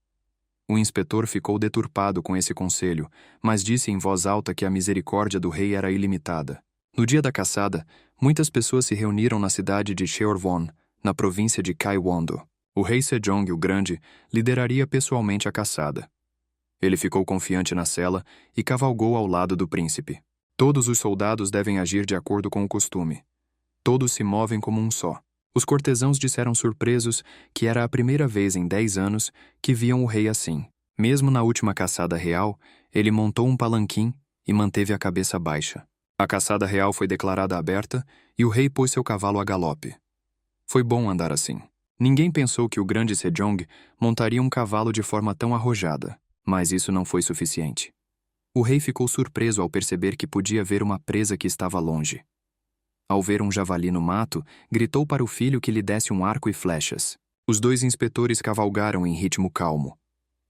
O inspetor ficou deturpado com esse conselho, mas disse em voz alta que a misericórdia do rei era ilimitada. No dia da caçada, muitas pessoas se reuniram na cidade de Cheorwon, na província de Gyeondo. O rei Sejong o Grande lideraria pessoalmente a caçada. Ele ficou confiante na cela e cavalgou ao lado do príncipe. Todos os soldados devem agir de acordo com o costume. Todos se movem como um só. Os cortesãos disseram surpresos que era a primeira vez em 10 anos que viam o rei assim. Mesmo na última caçada real, ele montou um palanquim e manteve a cabeça baixa. A caçada real foi declarada aberta e o rei pôs seu cavalo a galope. Foi bom andar assim. Ninguém pensou que o grande Sejong montaria um cavalo de forma tão arrojada, mas isso não foi suficiente. O rei ficou surpreso ao perceber que podia ver uma presa que estava longe. Ao ver um javali no mato, gritou para o filho que lhe desse um arco e flechas. Os 2 inspetores cavalgaram em ritmo calmo.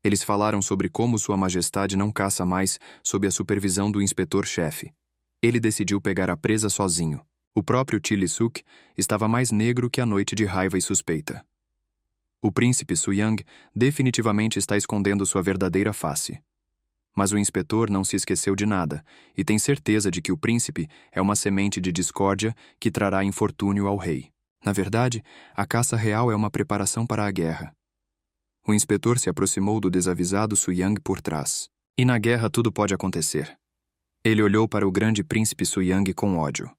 Eles falaram sobre como Sua Majestade não caça mais sob a supervisão do inspetor-chefe. Ele decidiu pegar a presa sozinho. O próprio Li Suk estava mais negro que a noite de raiva e suspeita. O príncipe Su Yang definitivamente está escondendo sua verdadeira face. Mas o inspetor não se esqueceu de nada e tem certeza de que o príncipe é uma semente de discórdia que trará infortúnio ao rei. Na verdade, a caça real é uma preparação para a guerra. O inspetor se aproximou do desavisado Su Yang por trás. E na guerra tudo pode acontecer. Ele olhou para o grande príncipe Su Yang com ódio.